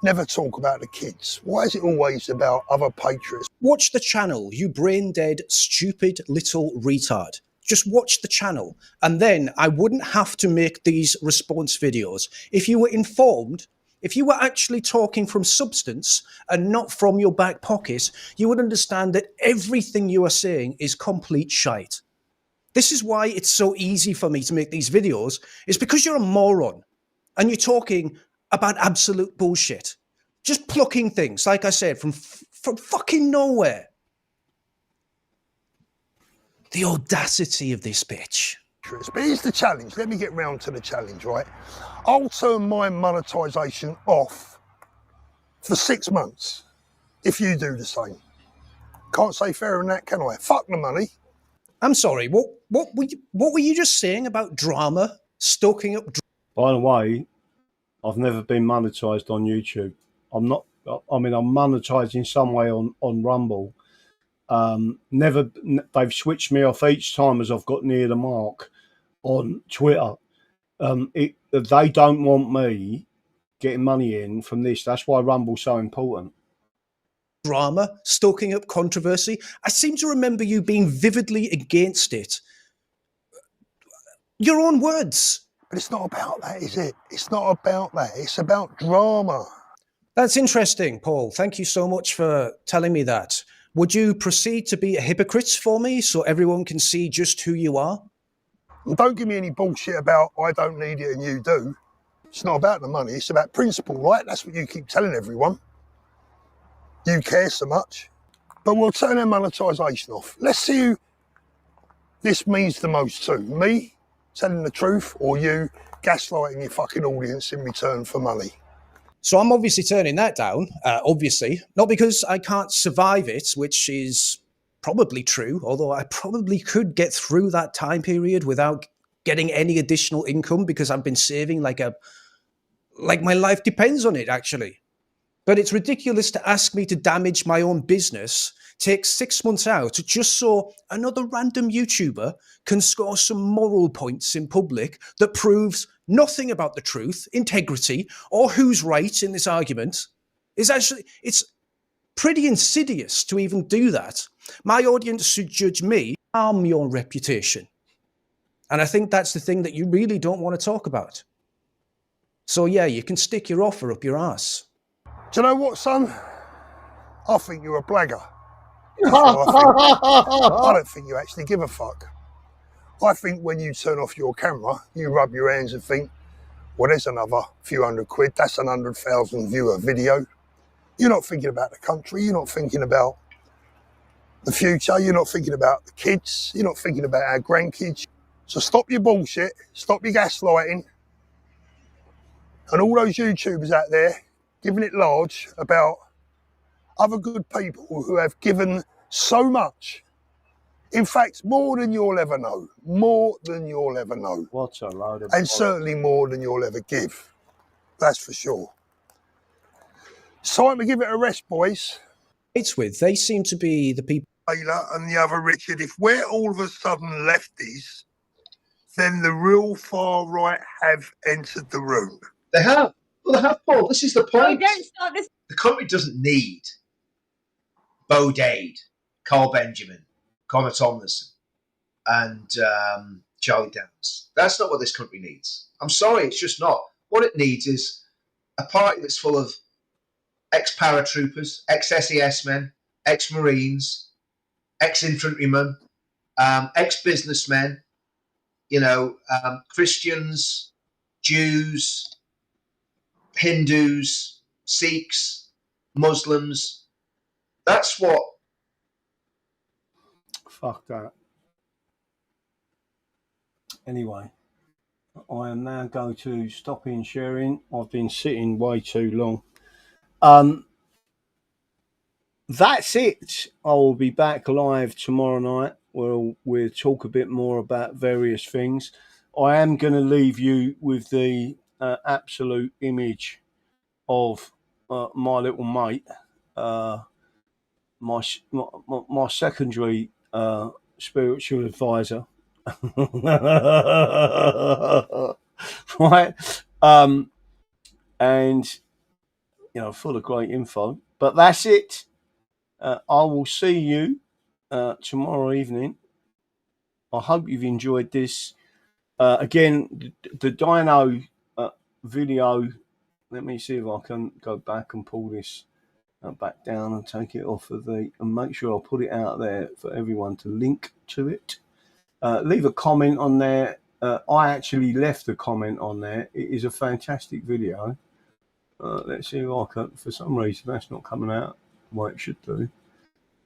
never talk about the kids? Why is it always about other patriots? Watch the channel, you brain-dead, stupid little retard. Just watch the channel, and then I wouldn't have to make these response videos. If you were informed, if you were actually talking from substance and not from your back pocket, you would understand that everything you are saying is complete shite. This is why it's so easy for me to make these videos. It's because you're a moron, and you're talking about absolute bullshit. Just plucking things, like I said, from fucking nowhere. The audacity of this bitch. But here's the challenge. Let me get round to the challenge, right? I'll turn my monetisation off for 6 months if you do the same. Can't say fairer than that, can I? Fuck the money. I'm sorry, what were you just saying about drama? Stoking up... By the way, I've never been monetised on YouTube. I'm monetised in some way on Rumble. They've switched me off each time as I've got near the mark on Twitter. They don't want me getting money in from this. That's why Rumble's so important. Drama, stoking up controversy. I seem to remember you being vividly against it. Your own words. But it's not about that, is it? It's not about that. It's about drama. That's interesting, Paul. Thank you so much for telling me that. Would you proceed to be a hypocrite for me so everyone can see just who you are? And don't give me any bullshit about I don't need it and you do. It's not about the money. It's about principle, right? That's what you keep telling everyone. you care so much. But we'll turn our monetisation off. Let's see who this means the most to. Me telling the truth, or you gaslighting your fucking audience in return for money. So I'm obviously turning that down, obviously. Not because I can't survive it, which is probably true, although I probably could get through that time period without getting any additional income because I've been saving like my life depends on it, actually. But it's ridiculous to ask me to damage my own business, take 6 months out just so another random YouTuber can score some moral points in public that proves nothing about the truth, integrity, or who's right in this argument. It's pretty insidious to even do that. My audience should judge me, harm your reputation. And I think that's the thing that you really don't want to talk about. So yeah, you can stick your offer up your ass. Do you know what, son? I think you're a blagger. That's what I don't think you actually give a fuck. I think when you turn off your camera, you rub your hands and think, well, there's another few £100. That's an 100,000 viewer video. You're not thinking about the country. You're not thinking about the future. You're not thinking about the kids. You're not thinking about our grandkids. So stop your bullshit. Stop your gaslighting. And all those YouTubers out there giving it large about other good people who have given so much. In fact, more than you'll ever know. More than you'll ever know. What a load of And certainly more than you'll ever give. That's for sure. It's time to give it a rest, boys. It's with, they seem to be the people. Taylor and the other Richard, if we're all of a sudden lefties, then the real far right have entered the room. They have. Well, they have, Paul. This is the point. Oh, don't start this. The country doesn't need Bo Dade, Carl Benjamin, Connor Tomlinson, and Charlie Downs. That's not what this country needs. I'm sorry, it's just not. What it needs is a party that's full of ex-paratroopers, ex-SES men, ex-Marines, ex-infantrymen, ex-businessmen, Christians, Jews, Hindus, Sikhs, Muslims. That's what. Fuck that. Anyway, I am now going to stop in sharing. I've been sitting way too long. That's it. I will be back live tomorrow night. We'll talk a bit more about various things. I am going to leave you with the absolute image of my little mate, my secondary spiritual advisor, right? And full of great info. But that's it. I will see you tomorrow evening. I hope you've enjoyed this. Again, the Dino video. Let me see if I can go back and pull this back down and take it off of and make sure I'll put it out there for everyone to link to it. Leave a comment on there. I actually left a comment on there. It is a fantastic video. Let's see if I can. For some reason, that's not coming out the way it should do.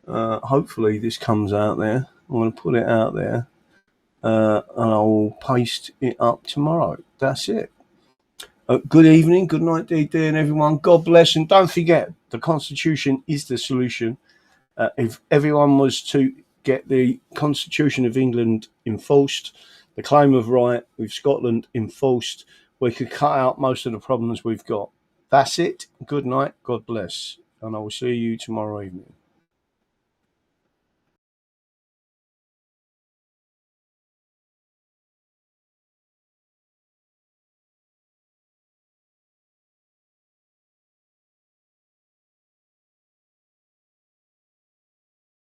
Hopefully, this comes out there. I'm going to put it out there, and I'll paste it up tomorrow. That's it. Good evening, good night, DD, and everyone. God bless, and don't forget, the Constitution is the solution. If everyone was to get the Constitution of England enforced, the claim of right with Scotland enforced, we could cut out most of the problems we've got. That's it. Good night, God bless, and I will see you tomorrow evening.